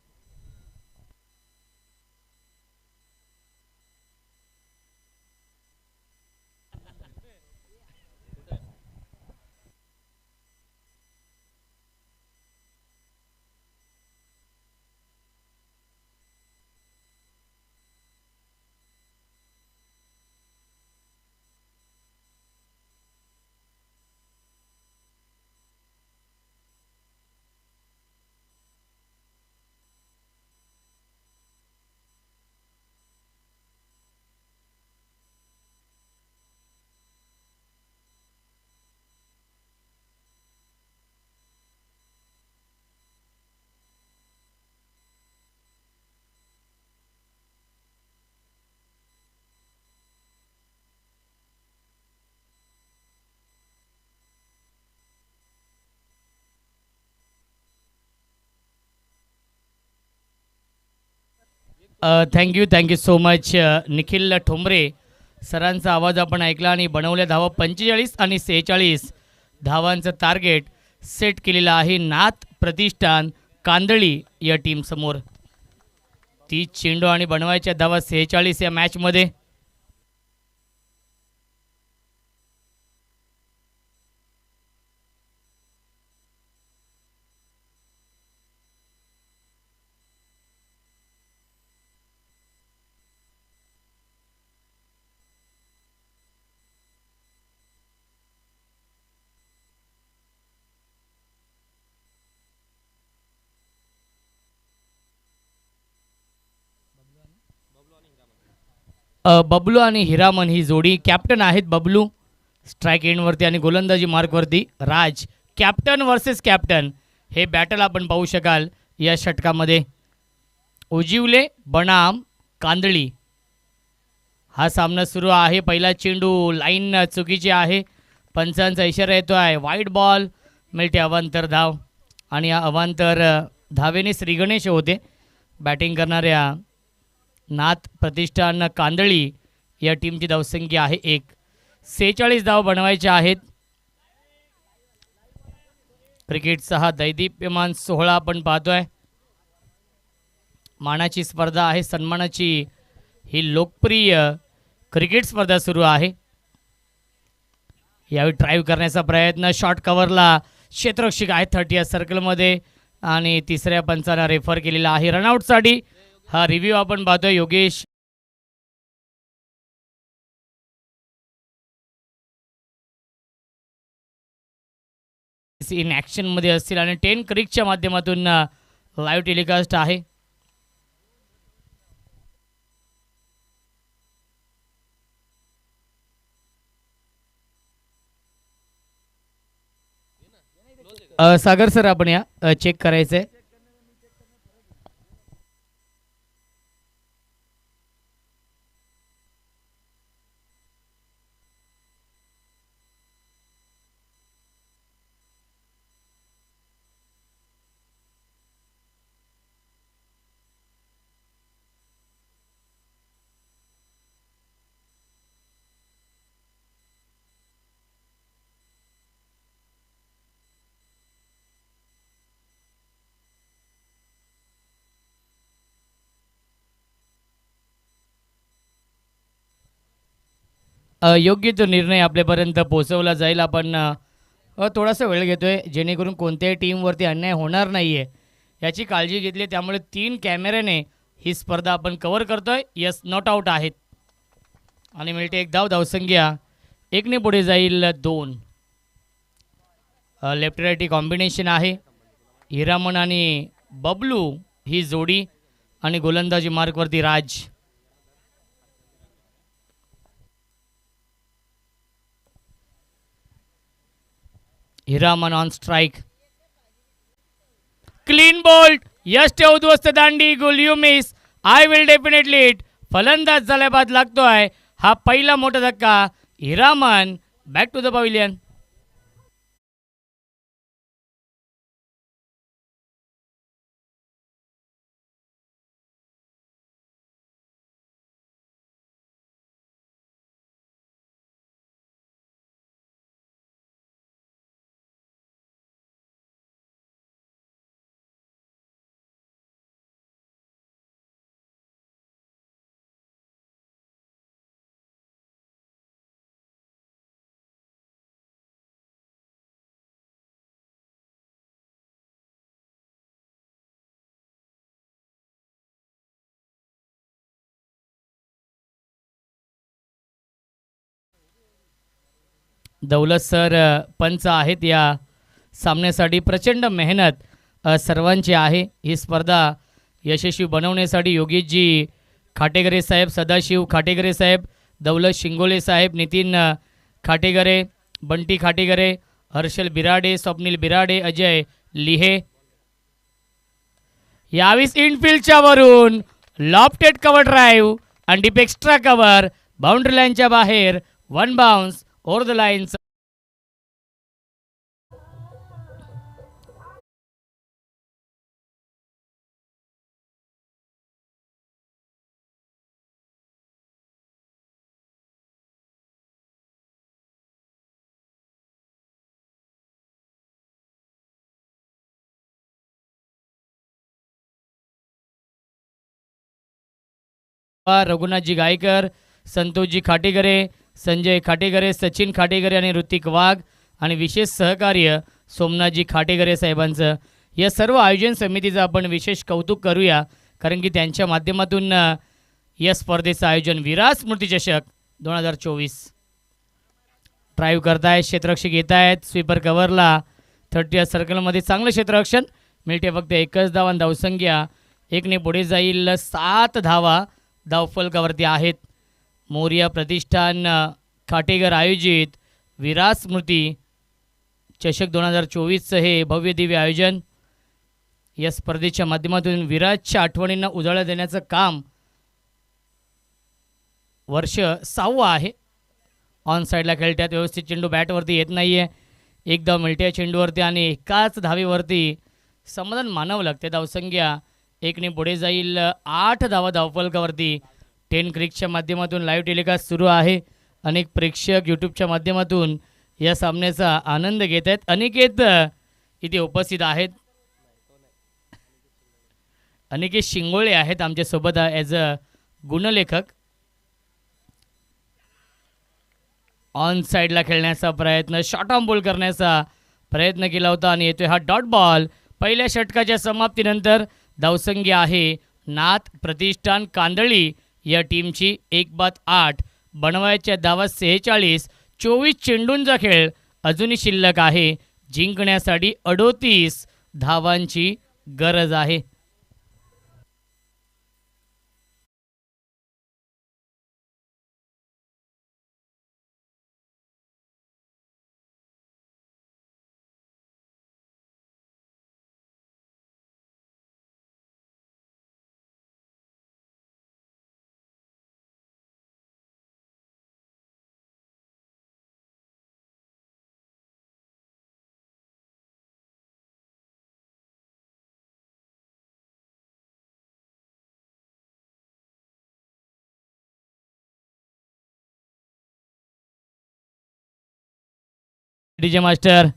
Thank you so much Nikhil Thombare सरांचा आवाज आपण ऐकला. आणि बनवल्या धावा 45 आणि 46 धावांचं टार्गेट सेट केलेलं आहे नाथ प्रतिष्ठान कांदळी या टीमसमोर. 30 चेंडू आणि बनवायच्या धावा 46 या मॅचमध्ये. बबलू आणि हिरामन ही जोडी कॅप्टन आहेत. बबलू स्ट्राईक एंडवरती आणि गोलंदाजी मार्कवरती राज. कॅप्टन वर्सेस कॅप्टन हे बॅटल आपण पाहू शकाल या षटकामध्ये. उजिवले बनाम कांदळी हा सामना सुरू आहे. पहिला चेंडू लाईन चुकीची आहे, पंचांचा इशारा येतो आहे. वाईट बॉल मिळते अवांतर धाव, आणि या अवांतर धावेने श्रीगणेश होते. बॅटिंग करणाऱ्या नाथ प्रतिष्ठान कांदळी या टीमची धावसंख्या आहे 1. 46 धाव बनवायच्या आहेत. क्रिकेटचा हा दैदिप्यमान सोहळा आपण पाहतोय. मानाची स्पर्धा आहे, सन्मानाची ही लोकप्रिय क्रिकेट स्पर्धा सुरू आहे. यावेळी ड्राईव्ह करण्याचा प्रयत्न, शॉर्ट कव्हरला क्षेत्ररक्षक आहे 30 या सर्कलमध्ये, आणि तिसऱ्या पंचाला रेफर केलेला आहे रनआउटसाठी. हा रिव्ह्यू आपण पाहतोय. योगेश इन ॲक्शनमध्ये असतील, आणि 10 क्रिकच्या माध्यमातून लाईव्ह टेलिकास्ट आहे. सागर सर आपण या चेक करायचंय. योग्य तो निर्णय आपल्यापर्यंत पोहोचवला जाईल. आपण थोडासा वेळ घेतोय जेणेकरून कोणत्याही टीमवरती अन्याय होणार नाही आहे याची काळजी घेतली. त्यामुळे 3 कॅमेऱ्याने ही स्पर्धा आपण कव्हर करतोय. यस, नॉट आऊट आहेत आणि मिळते 1 धाव. धावसंख्या 1ने पुढे जाईल 2. लेफ्ट राईटी कॉम्बिनेशन आहे. हिरामन आणि बबलू ही जोडी आणि गोलंदाजी मार्कवरती Raj. Hiraman on strike. Clean bowled. यश ठेव उद्ध्वस्त दांडी. गुल you miss. I will definitely it. फलंदाज झाल्या बाद लागतोय हा पहिला मोठा धक्का. Hiraman back to the pavilion. Daulat sir पंच आहेत या सामन्यासाठी. प्रचंड मेहनत सर्वांची आहे. ही स्पर्धा यशस्वी बनवण्यासाठी योगेशजी खाटेगरे साहेब, सदाशिव खाटेगरे साहेब, दौलत शिंगोले साहेब, नितीन खाटेगरे, बंटी खाटेगरे, हर्षल बिराडे, स्वप्नील बिराडे, अजय लिहे. यावीस इनफिल्डच्या वरून लॉफ्टेड कव्हर ड्राईव्ह आणि डीप एक्स्ट्रा कव्हर. बाउंड्री लाईनच्या बाहेर 1 bounce over the lines. Raghunathji Gaikar, Santoshji Khategare, Sanjay Khategare, Sachin Khategare आणि ऋतिक वाघ आणि विशेष सहकार्य सोमनाथजी खाटेगरे साहेबांचं. या सर्व आयोजन समितीचं आपण विशेष कौतुक करूया कारण की त्यांच्या माध्यमातून या स्पर्धेचं आयोजन विराट स्मृती चषक 2024. ड्राईव्ह करतायत, क्षेत्ररक्षक येत आहेत स्वीपर कव्हरला. 30 या सर्कलमध्ये चांगलं क्षेत्ररक्षण. मिळते फक्त 1च धाव आणि धावसंख्या 1ने पुढे जाईल. 7 धावा धावफलकावरती आहेत. मोरिया प्रतिष्ठान खाटेगर आयोजित विराट स्मृती चषक 2024चं हे भव्य दिव्य आयोजन. या स्पर्धेच्या माध्यमातून विराटच्या आठवणींना उजाळा देण्याचं काम वर्ष 6वं आहे. ऑन साईडला खेळतात, व्यवस्थित चेंडू बॅटवरती येत नाही आहे. 1 धाव मिळते चेंडूवरती आणि एकाच धावेवरती समाधान मानावं लागते. धावसंख्या 1ने पुढे जाईल. 8 धावा धावफलकावरती. 10 क्रिकच्या माध्यमातून लाईव्ह टेलिकास्ट सुरू आहे. अनेक प्रेक्षक यूट्यूबच्या माध्यमातून या सामन्याचा आनंद घेत आहेत. अनिकेत इथे उपस्थित आहेत. अनिकेत शिंगोळे आहेत आमच्यासोबत ॲज अ गुणलेखक. ऑन साईडला खेळण्याचा प्रयत्न, शॉर्ट ऑन बॉल करण्याचा प्रयत्न केला होता आणि येतोय हा डॉट बॉल. पहिल्या षटकाच्या समाप्तीनंतर धावसंख्या आहे नाथ प्रतिष्ठान कांदळी या टीमची 1-8. बनवायच्या धावा 46. 24 चेंडूंचा खेळ अजूनही शिल्लक आहे. जिंकण्यासाठी 38 धावांची गरज आहे. डीजे मास्टर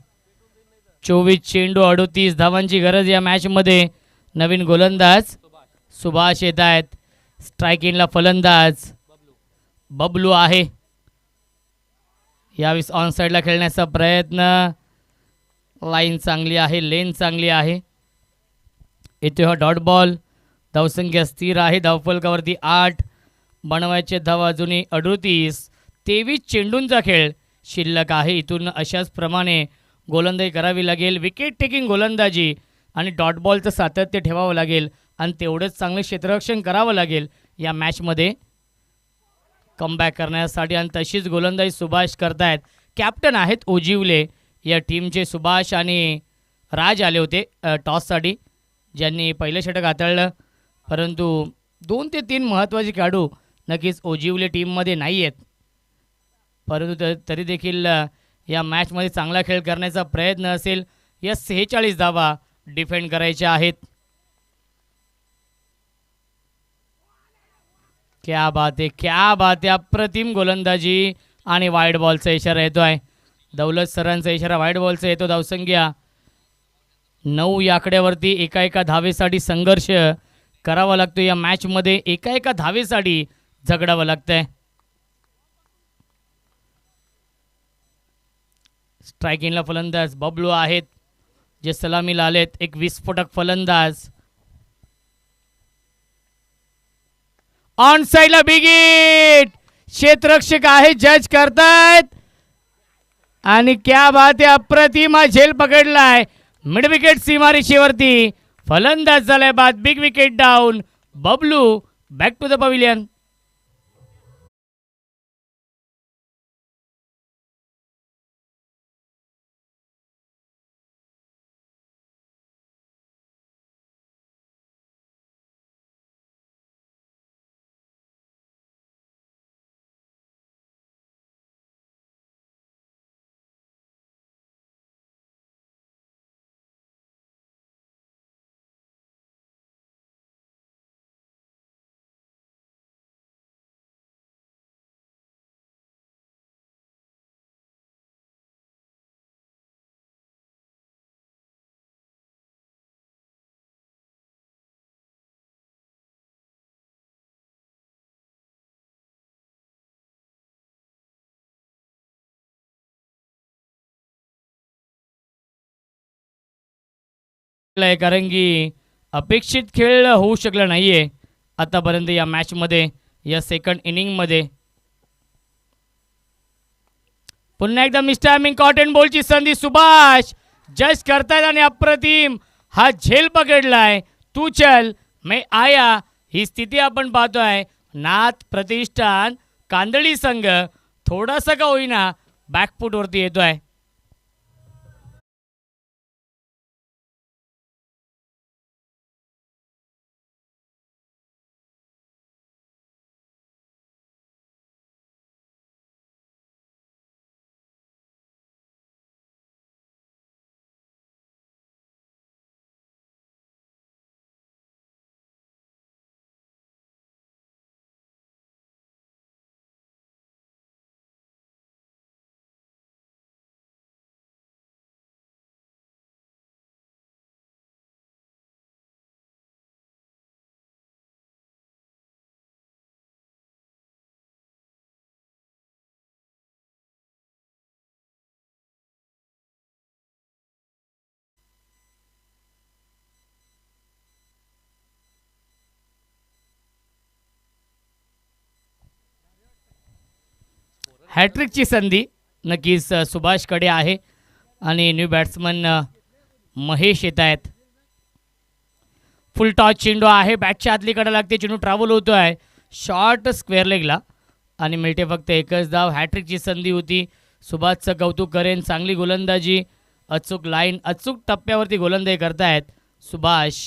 24 चेंडू 38 धावांची गरज या मॅचमध्ये. नवीन गोलंदाज सुभाष येत आहेत. स्ट्राईक इनला फलंदाज बबलू आहे. यावेळेस ऑन साईडला खेळण्याचा प्रयत्न. लाईन चांगली आहे, लेन चांगली आहे. येतो हा डॉट बॉल. धावसंख्या स्थिर आहे. धावफलकावरती 8. बनवायचे धावा अजूनही 38. 23 चेंडूंचा खेळ शिल्लक आहे. इथून अशाच प्रमाणे गोलंदाजी करावी लागेल. विकेट टेकिंग गोलंदाजी आणि डॉट बॉलचं सातत्य ठेवावं लागेल आणि तेवढंच चांगलं क्षेत्ररक्षण करावं लागेल या मॅचमध्ये कमबॅक करण्यासाठी. आणि तशीच गोलंदाजी सुभाष करतायत. कॅप्टन आहेत ओजिवले या टीमचे. सुभाष आणि राज आले होते टॉससाठी, ज्यांनी पहिलं षटक हाताळलं. परंतु 2 ते 3 महत्त्वाचे खेळाडू नक्कीच ओजिवले टीममध्ये नाही आहेत. परंतु तरी देखील या मॅचमध्ये चांगला खेळ करण्याचा प्रयत्न असेल. या 46 धावा डिफेंड करायच्या आहेत. क्या बात आहे, क्या बात आहे. अप्रतिम गोलंदाजी आणि वाईड बॉलचा इशारा येतो आहे. दौलत सरांचा इशारा वाईड बॉलचा येतो. धावसंख्या 9 या आकड्यावरती. एका धावेसाठी संघर्ष करावा लागतो या मॅचमध्ये. एका धावेसाठी झगडावं लागतंय. स्ट्रायकिंगला फलंदाज बबलू आहेत जे सलामीला आलेत. एक विस्फोटक फलंदाज. ऑन साईडला बिग हिट. क्षेत्ररक्षक आहे, जज करतायत आणि क्या बात आहे. अप्रतिम हा झेल पकडलाय. मिड विकेट सीमारेषेवरती फलंदाज झालाय बाद. Big wicket down. Bablu back to the pavilion. कारण की अपेक्षित खेळ होऊ शकला नाहीये आतापर्यंत या मॅचमध्ये. या सेकंड इनिंगमध्ये पुन्हा एकदा मिस्टायमिंग कॉटन बॉलची संधी. सुभाष जज करतायत आणि अप्रतिम हा झेल पकडलाय. तू चल मैं आया ही स्थिती आपण पाहतोय. नाथ प्रतिष्ठान कांदळी संघ थोडासा का होईना बॅकफूटवरती येतोय. हॅट्रिकची संधी नक्कीच सुभाषकडे आहे आणि न्यू बॅट्समन महेश येत आहेत. फुल टॉच चेंडू आहे. बॅटच्या आतलीकडे लागते. चेंडू ट्रॅव्हल होतो आहे शॉर्ट स्क्वेअर लेगला आणि मिळते फक्त एकच धाव. हॅट्रिकची संधी होती. सुभाषचं कौतुक करेन. चांगली गोलंदाजी. अचूक लाईन, अचूक टप्प्यावरती गोलंदाजी करतायत सुभाष.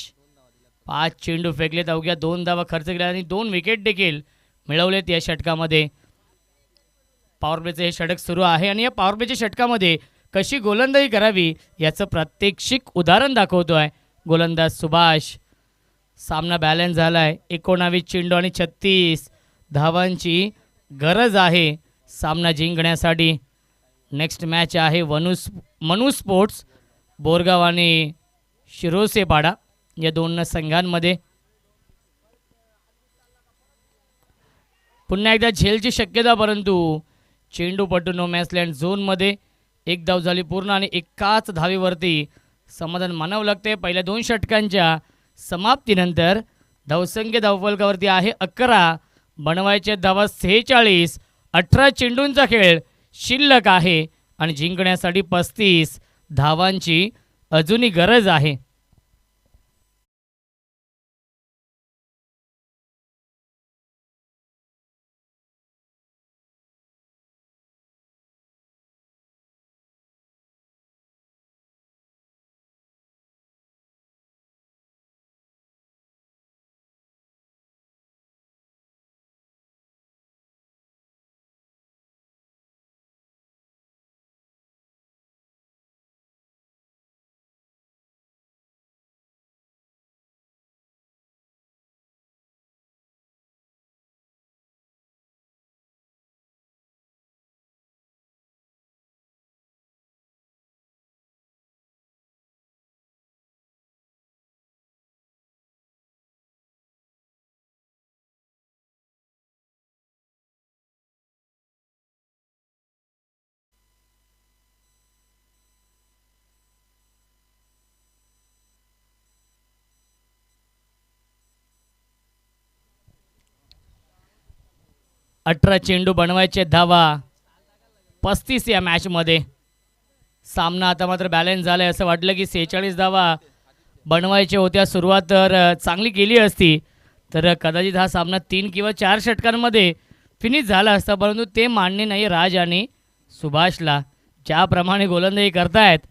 5 चेंडू फेकलेत. अवघ्या 2 धावा खर्च केल्या आणि 2 विकेट देखील मिळवलेत या षटकामध्ये. पॉवर प्लेचं हे षटक सुरू आहे आणि या पॉवर प्लेच्या षटकामध्ये कशी गोलंदाजी करावी याचं प्रात्यक्षिक उदाहरण दाखवतो आहे गोलंदाज सुभाष. सामना बॅलन्स झाला आहे. 19 चेंडू आणि 36 धावांची गरज आहे सामना जिंकण्यासाठी. नेक्स्ट मॅच आहे मनू स्पोर्ट्स बोरगाव आणि शिरोसेपाडा या 2 संघांमध्ये. पुन्हा एकदा झेलची शक्यता, परंतु चेंडू पटू नो मॅच लँड झोनमध्ये. एक धाव झाली पूर्ण आणि एकाच धावेवरती समाधान मानावं लागते. पहिल्या 2 षटकांच्या समाप्तीनंतर धावसंख्या धावफलकावरती आहे 11. बनवायचे धावा 46. 18 चेंडूंचा खेळ शिल्लक आहे आणि जिंकण्यासाठी 35 धावांची अजूनही गरज आहे. अठरा चेंडू बनवायचे धावा 35 या मॅचमध्ये. सामना आता मात्र बॅलन्स झालाय. असं वाटलं की 46 धावा बनवायच्या होत्या. सुरुवात तर चांगली केली असती तर कदाचित हा सामना 3 किंवा 4 षटकांमध्ये फिनिश झाला असता, परंतु ते मान्य नाही राज आणि सुभाषला. ज्याप्रमाणे गोलंदाजी करतायत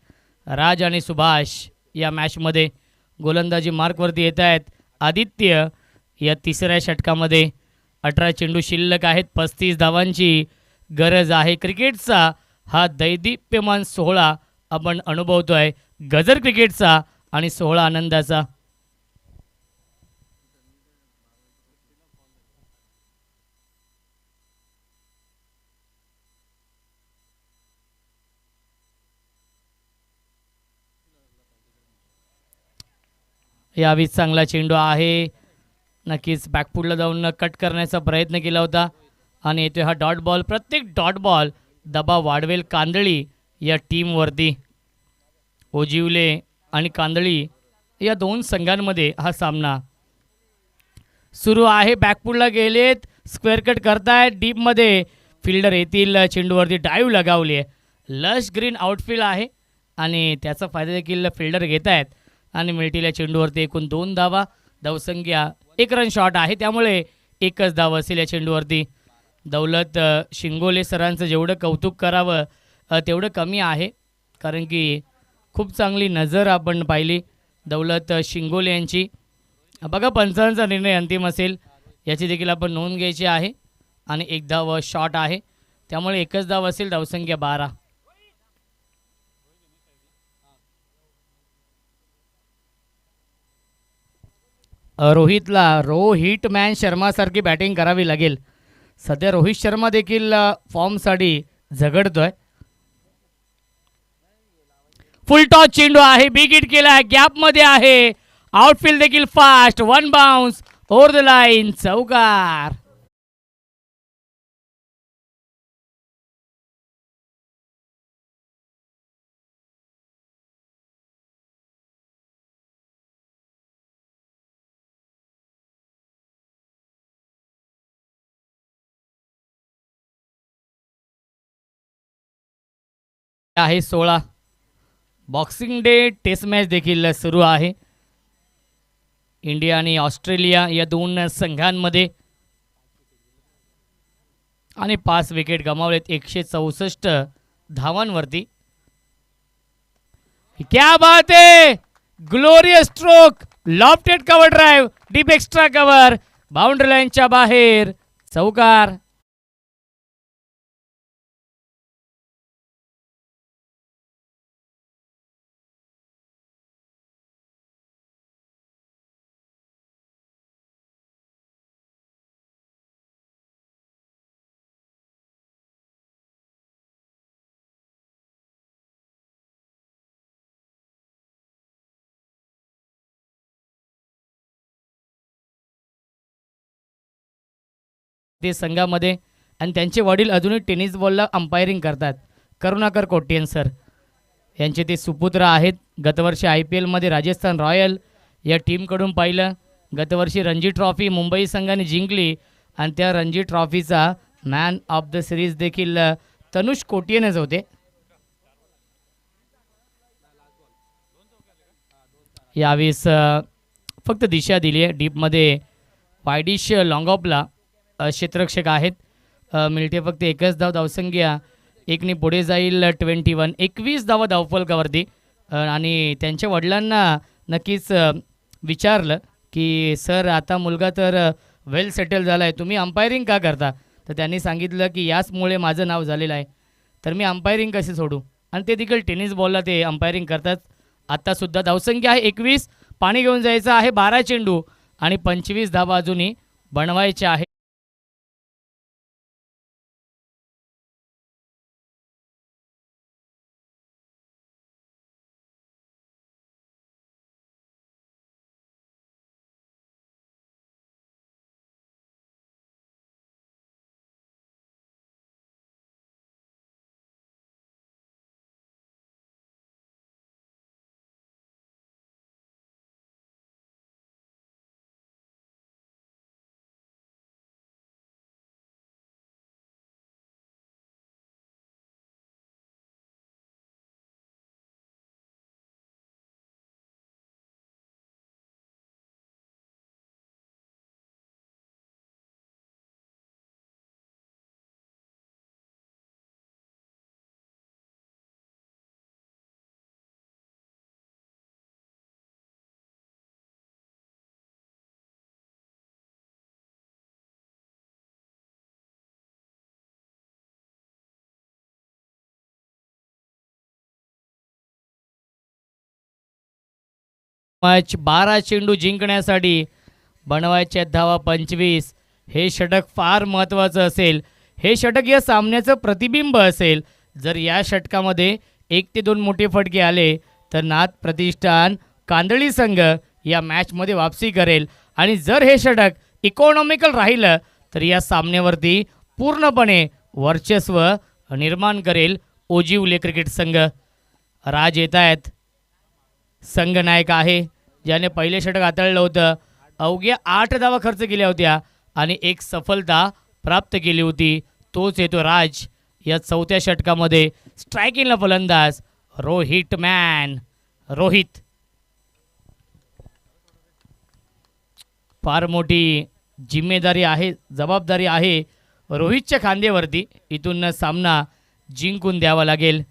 राज आणि सुभाष या मॅचमध्ये गोलंदाजी मार्कवरती येत आहेत. आदित्य या तिसऱ्या षटकामध्ये 18 चेंडू शिल्लक आहेत. 35 धावांची गरज आहे. क्रिकेटचा हा दैदिप्यमान सोहळा आपण अनुभवतोय. गजर क्रिकेटचा आणि सोहळा आनंदाचा. यावेळी चांगला चेंडू आहे. नक्कीच बॅकफुटला जाऊन कट करण्याचा प्रयत्न केला होता आणि येतो हा डॉट बॉल. प्रत्येक डॉट बॉल दबाव वाढवेल कांदळी या टीमवरती. ओजिवले आणि कांदळी या 2 संघांमध्ये हा सामना सुरू आहे. बॅकफुटला गेलेत, स्क्वेअर कट करतायत. डीपमध्ये फिल्डर येतील. चेंडूवरती डाईव्ह लगावली आहे. लश ग्रीन आउटफील्ड आहे आणि त्याचा फायदा देखील फिल्डर घेत आहेत आणि मिळतील या चेंडूवरती एकूण 2 धावा. धावसंख्या 1 रन शॉट आहे, त्यामुळे एकच धाव असेल या चेंडूवरती. दौलत शिंगोले सरांचं जेवढं कौतुक करावं तेवढं कमी आहे, कारण की खूप चांगली नजर आपण पाहिली दौलत शिंगोले यांची. बघा पंचांचा निर्णय अंतिम असेल याची देखील आपण नोंद घ्यायची आहे आणि 1 धाव शॉट आहे, त्यामुळे एकच धाव असेल. धावसंख्या 12. रोहित मॅन शर्मासारखी बॅटिंग करावी लागेल. सध्या रोहित शर्मा देखील फॉर्मसाठी झगडतोय. फुल टॉस चेंडू आहे. बिग हिट केला आहे. गॅपमध्ये आहे. आउटफील्ड देखील fast. 1 bounce over the line. चौकार. आहे 16. बॉक्सिंग डे टेस्ट मॅच देखील सुरू आहे. इंडिया आणि ऑस्ट्रेलिया या 2 संघांमध्ये आणि 5 विकेट गमावलेत 164 धावांवरती. क्या बात है. Glorious stroke. Lofted cover drive. Deep extra cover. Boundary लाईनच्या बाहेर. चौकार. ते संघामध्ये आणि त्यांचे वडील अजूनही टेनिस बॉलला अंपायरिंग करतात. करुणाकर कोट्येन सर यांचे ते सुपुत्र आहेत. गतवर्षी IPLमध्ये राजस्थान रॉयल या टीमकडून पाहिलं. गतवर्षी रणजी ट्रॉफी मुंबई संघाने जिंकली आणि त्या रणजी ट्रॉफीचा मॅन ऑफ द सिरीज देखील तनुष कोटियनच होते. यावेळेस फक्त दिशा दिली आहे. डीपमध्ये वायडिश लॉंगॉपला क्षेत्ररक्षक आहेत. मिळते फक्त एकच धाव. धावसंख्या एकने पुढे जाईल 21. 21 धावा धावफलकावरती. आणि त्यांच्या वडिलांना नक्कीच विचारलं की सर आता मुलगा तर वेल सेटल झाला आहे, तुम्ही अंपायरिंग का करता? तर त्यांनी सांगितलं की याचमुळे माझं नाव झालेलं आहे, तर मी अंपायरिंग कसे सोडू. आणि ते देखील टेनिस बॉलला ते अंपायरिंग करतात. आत्तासुद्धा धावसंख्या आहे 21. पाणी घेऊन जायचं आहे 12 चेंडू आणि 25 धावा अजूनही बनवायच्या आहे. मॅच 12 चेंडू जिंकण्यासाठी बनवायच्या धावा 25. हे षटक फार महत्त्वाचं असेल. हे षटक या सामन्याचं प्रतिबिंब असेल. जर या षटकामध्ये 1 ते 2 मोठे फटके आले तर नाथ प्रतिष्ठान कांदळी संघ या मॅचमध्ये वापसी करेल. आणि जर हे षटक इकॉनॉमिकल राहिलं तर या सामन्यावरती पूर्णपणे वर्चस्व निर्माण करेल ओजिवले क्रिकेट संघ. राज येत आहेत. संघनायक आहे ज्याने पहिले षटक हाताळलं होतं. अवघ्या 8 धावा खर्च केल्या होत्या आणि एक सफलता प्राप्त केली होती. तोच येतो राज या चौथ्या षटकामध्ये. स्ट्रायकिंगला फलंदाज रोहित मॅन. रोहित फार मोठी जिम्मेदारी आहे, जबाबदारी आहे रोहितच्या खांद्यावरती. इथून सामना जिंकून द्यावा लागेल.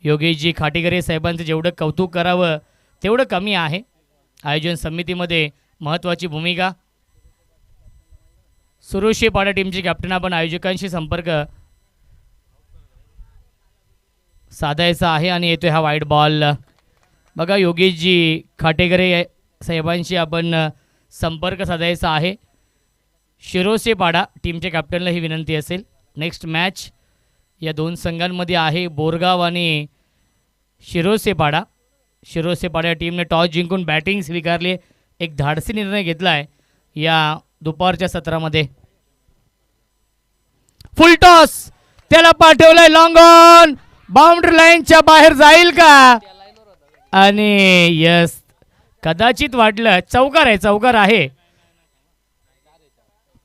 योगेशजी खाटेकरे साहेबांचं जेवढं कौतुक करावं तेवढं कमी आहे. आयोजन समितीमध्ये महत्त्वाची भूमिका. सुरुशी पाडा टीमचे कॅप्टन आपण आयोजकांशी संपर्क साधायचा आहे आणि येतोय हा वाईट बॉल. बघा योगेशजी खाटेकरे साहेबांशी आपण संपर्क साधायचा आहे. शिरोसे पाडा टीमच्या कॅप्टनला ही विनंती असेल. नेक्स्ट मॅच या दोन संघांमध्ये आहे बोरगाव आणि शिरोसेपाडा. शिरोसेपाडा या टीमने टॉस जिंकून बॅटिंग स्वीकारली. एक धाडसी निर्णय घेतला आहे या दुपारच्या सत्रामध्ये. फुल टॉस त्याला पाठवलाय लॉंग ऑन. बाउंड्री लाईनच्या बाहेर जाईल का? आणि यस कदाचित वाटलं चौकार आहे.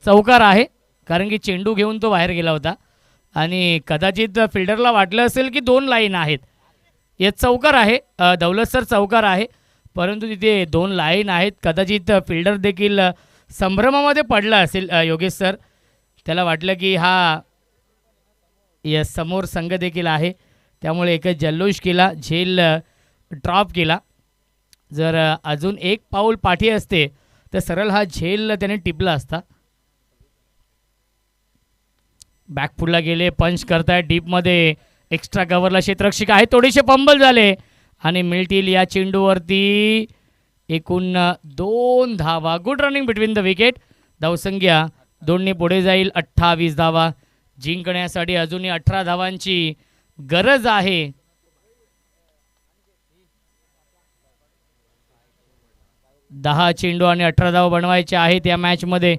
चौकार आहे कारण की चेंडू घेऊन तो बाहेर गेला होता आणि कदाचित फिल्डरला वाटलं असेल की 2 लाईन आहेत. हे चौकार आहे. दौलत सर चौकार आहे परंतु तिथे 2 लाईन आहेत. कदाचित फिल्डर देखील संभ्रमामध्ये पडला असेल. योगेश सर त्याला वाटलं की हा यस समोर संघ देखील आहे त्यामुळे एकच जल्लोष केला. झेल ड्रॉप केला. जर अजून एक पाऊल पाठी असते तर सरळ हा झेल त्याने टिपला असता. बॅकफुटला गेले. पंच करताय डीपमध्ये. एक्स्ट्रा कव्हरला क्षेत्ररक्षक आहे. थोडेसे पंबल झाले आणि मिळतील या चेंडूवरती एकूण 2 धावा. Good running between the wicket. धावसंख्या 2ने पुढे जाईल 28 धावा. जिंकण्यासाठी अजूनही 18 धावांची गरज आहे. दहा चेंडू आणि 18 धावा बनवायचे आहेत या मॅचमध्ये.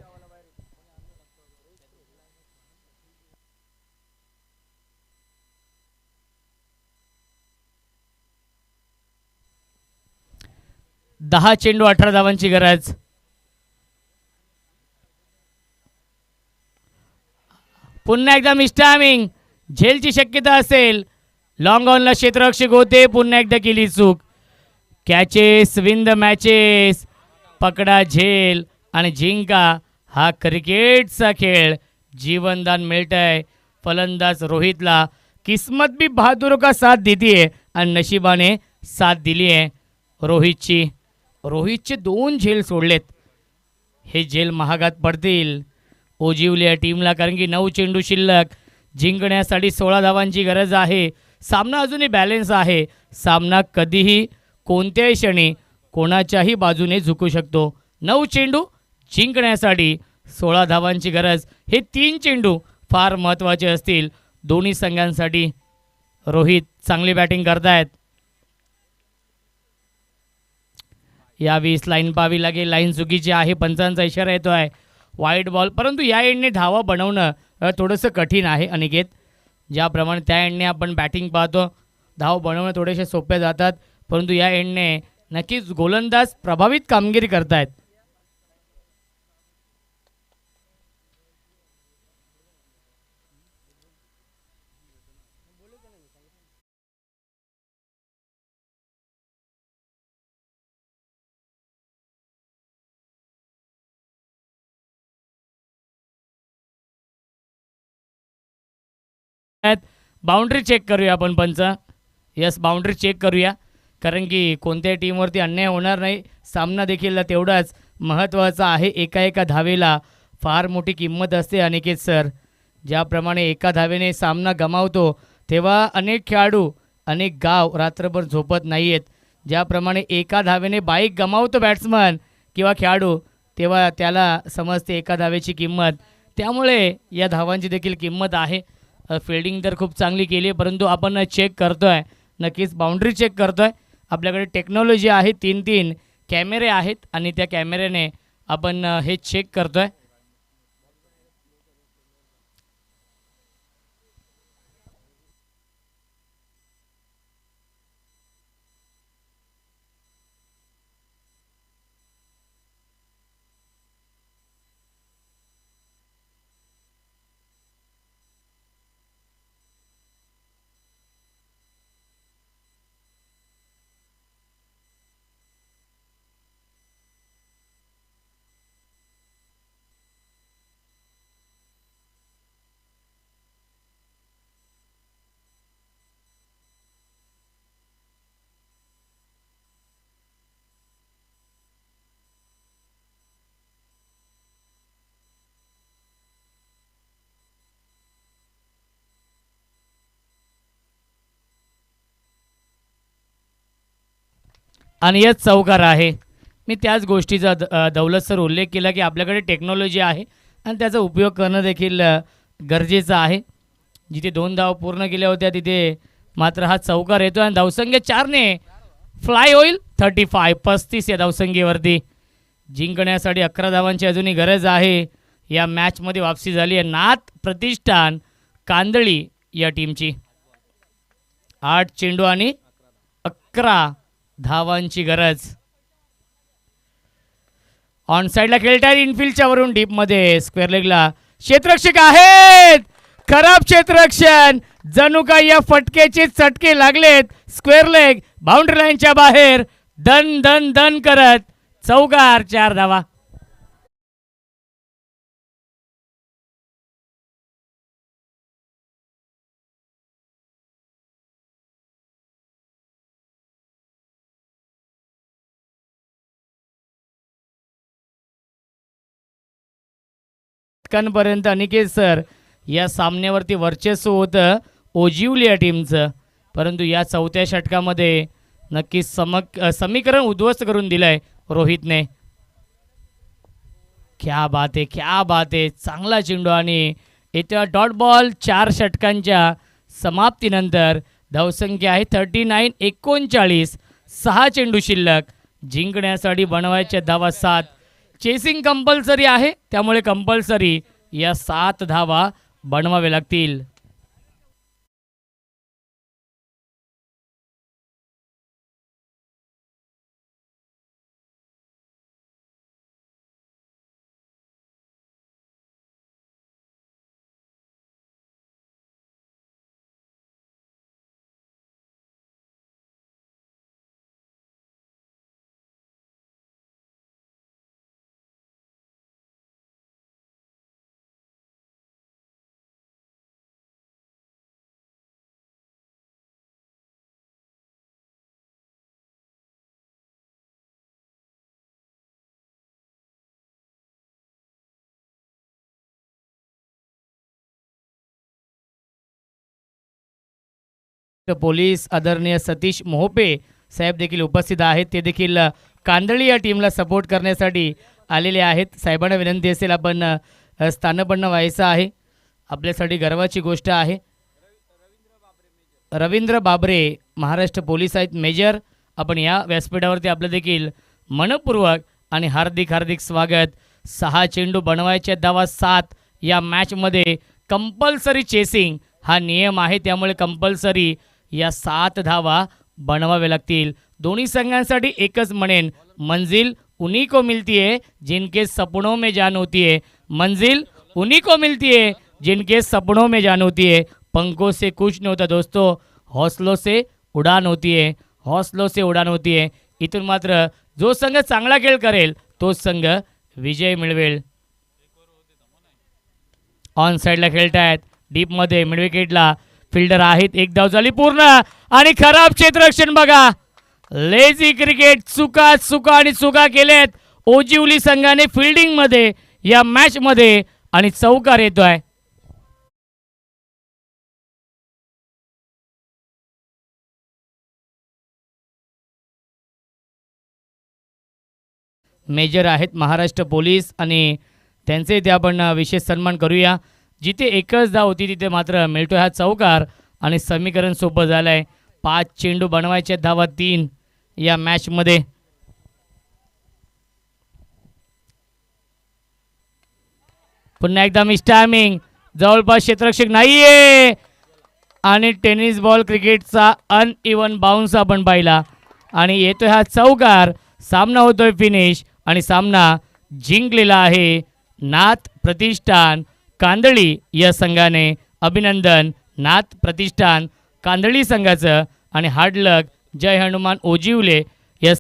10 चेंडू 18 धावांची गरज. पुन्हा एकदा मिस्टामिंग झेलची शक्यता असेल. लॉंग ऑनला क्षेत्ररक्षक होते, पुन्हा एकदा केली चूक. Catches win the matches. पकडा झेल आणि जिंका हा क्रिकेटचा खेळ. जीवनदान मिळतंय फलंदाज रोहितला. किस्मत भी बहादुरों का साथ देती है आणि नशिबाने साथ दिली आहे रोहितची. रोहितचे 2 झेल सोडलेत. हे झेल महागात पडतील ओजिवली या टीमला, कारण की 9 चेंडू शिल्लक. जिंकण्यासाठी 16 धावांची गरज आहे. सामना अजूनही बॅलन्स आहे. सामना कधीही कोणत्याही क्षणी कोणाच्याही बाजूने झुकू शकतो. 9 चेंडू जिंकण्यासाठी 16 धावांची गरज. हे 3 चेंडू फार महत्त्वाचे असतील दोन्ही संघांसाठी. रोहित चांगली बॅटिंग करतायत. या 20 लाईन पाहावी लागेल. लाईन चुकीची आहे, पंचांचा इशारा येतो आहे. वाईट बॉल, परंतु या एंडने धावा बनवणं थोडंसं कठीण आहे अनिकेत. ज्याप्रमाणे त्या एंडने आपण बॅटिंग पाहतो धाव बनवणं थोडेसे सोपे जातात, परंतु या एंडने नक्कीच गोलंदाज प्रभावित कामगिरी करतायत. बाउंड्री चेक करूया आपण पंच. यस, बाउंड्री चेक करूया, कारण की कोणत्याही टीमवरती अन्याय होणार नाही. सामना देखील तेवढाच महत्त्वाचा आहे. एका एका धावेला फार मोठी किंमत असते अनिकेत सर. ज्याप्रमाणे एका धावेने सामना गमावतो तेव्हा अनेक खेळाडू अनेक गाव रात्रभर झोपत नाही आहेत. ज्याप्रमाणे एका धावेने बाईक गमावतो बॅट्समन किंवा खेळाडू, तेव्हा त्याला समजते एका धावेची किंमत. त्यामुळे या धावांची देखील किंमत आहे. फिल्डिंग तर खूप चांगली केली आहे, परंतु आपण चेक करतो आहे, नक्कीच बाउंड्री चेक करतो आहे. आपल्याकडे टेक्नॉलॉजी आहे, 3 कॅमेरे आहेत आणि त्या कॅमेऱ्याने आपण हे चेक करतो आहे. आणि याच चौकार आहे. मी त्याच गोष्टीचा दौलत सर उल्लेख केला की आपल्याकडे टेक्नॉलॉजी आहे आणि त्याचा उपयोग करणं देखील गरजेचं आहे. जिथे 2 धाव पूर्ण केल्या होत्या तिथे मात्र हा चौकार येतो आणि धावसंख्या 4ने फ्लाय होईल. 35 या धावसंख्येवरती. जिंकण्यासाठी 11 धावांची अजूनही गरज आहे. या मॅचमध्ये वापसी झाली आहे नाथ प्रतिष्ठान कांदळी या टीमची. 8 चेंडू आणि 11 धावांची गरज. ऑन साईडला खेळताय इनफिल्डच्या वरून डीपमध्ये स्क्वेअर लेगला क्षेत्ररक्षक आहेत. खराब क्षेत्ररक्षण, जणू काय या फटकेचे चटके लागलेत. स्क्वेअर लेग बाउंड्री लाईनच्या बाहेर. दन दन दन करत चौकार. 4 धावा. पर्यंत अनिकेत सर या सामन्यावरती वर्चस्व होतं ओजिवली या टीमचं, परंतु या 4थ्या षटकामध्ये नक्कीच समीकरण उद्ध्वस्त करून दिलंय रोहितने. क्या बात आहे, क्या बात आहे. चांगला चेंडू आणि इथं डॉट बॉल. 4 षटकांच्या समाप्तीनंतर धावसंख्या आहे 39-39. 6 चेंडू शिल्लक. जिंकण्यासाठी बनवायच्या धावा 7. चेसिंग कंपल्सरी आहे, त्यामुळे कंपल्सरी या 7 धावा बनवावे लागतील. पोलीस आदरणीय सतीश मोहोपे साहेब देखील उपस्थित आहेत. ते देखील कांदळी या टीमला सपोर्ट करण्यासाठी आलेले आहेत. साहेबांना विनंती असेल आपण स्थानपन्न व्हायचं आहे, आपल्यासाठी गर्वाची गोष्ट आहे. रवींद्र बाबरे महाराष्ट्र पोलीस आहेत मेजर. आपण या व्यासपीठावरती आपलं देखील मनपूर्वक आणि हार्दिक हार्दिक स्वागत. 6 चेंडू बनवायचे, धावा 7. या मॅचमध्ये कंपल्सरी चेसिंग हा नियम आहे, त्यामुळे कंपल्सरी या 7 धावा बनवावे लागतील. दोन्ही संघांसाठी एकच म्हणेन, मंजिल उन्हीं को मिलती है जिनके सपनों में जान होती है. मंजिल उन्हीं को मिलती है जिनके सपनों में जान होती है. पंखों से कुछ नहीं होता दोस्तों, हौसलों से उड़ान होती है. हौसलों से उड़ान होती है. इथून मात्र जो संघ चांगला खेळ करेल तोच संघ विजय मिळवेल. ऑन साईडला खेळतायत, डीपमध्ये मिड विकेटला फिल्डर आहेत. एक धाव झाली पूर्ण आणि खराब क्षेत्ररक्षण बघा. लेझी क्रिकेट, चुका आणि चुका केलेत ओजिवली संघाने फिल्डिंगमध्ये या मॅचमध्ये आणि चौकार येतोय. मेजर आहेत महाराष्ट्र पोलीस आणि त्यांचे इथे आपण विशेष सन्मान करूया. जिथे एकच धाव होती तिथे मात्र मिळतोय हा चौकार आणि समीकरण सोपं झालं आहे. 5 चेंडू बनवायचे, धावा 3 या मॅचमध्ये. पुन्हा एकदा मिस टायमिंग, जवळपास क्षेत्ररक्षक नाहीये आणि टेनिस बॉल क्रिकेटचा अनइव्हन बाउन्स आपण पाहिला आणि येतोय हा चौकार. सामना होतोय फिनिश आणि सामना जिंकलेला आहे नाथ प्रतिष्ठान कांदळी या संघाने. अभिनंदन नाथ प्रतिष्ठान कांदळी संघाचं आणि हार्ड लक जय हनुमान ओजिवले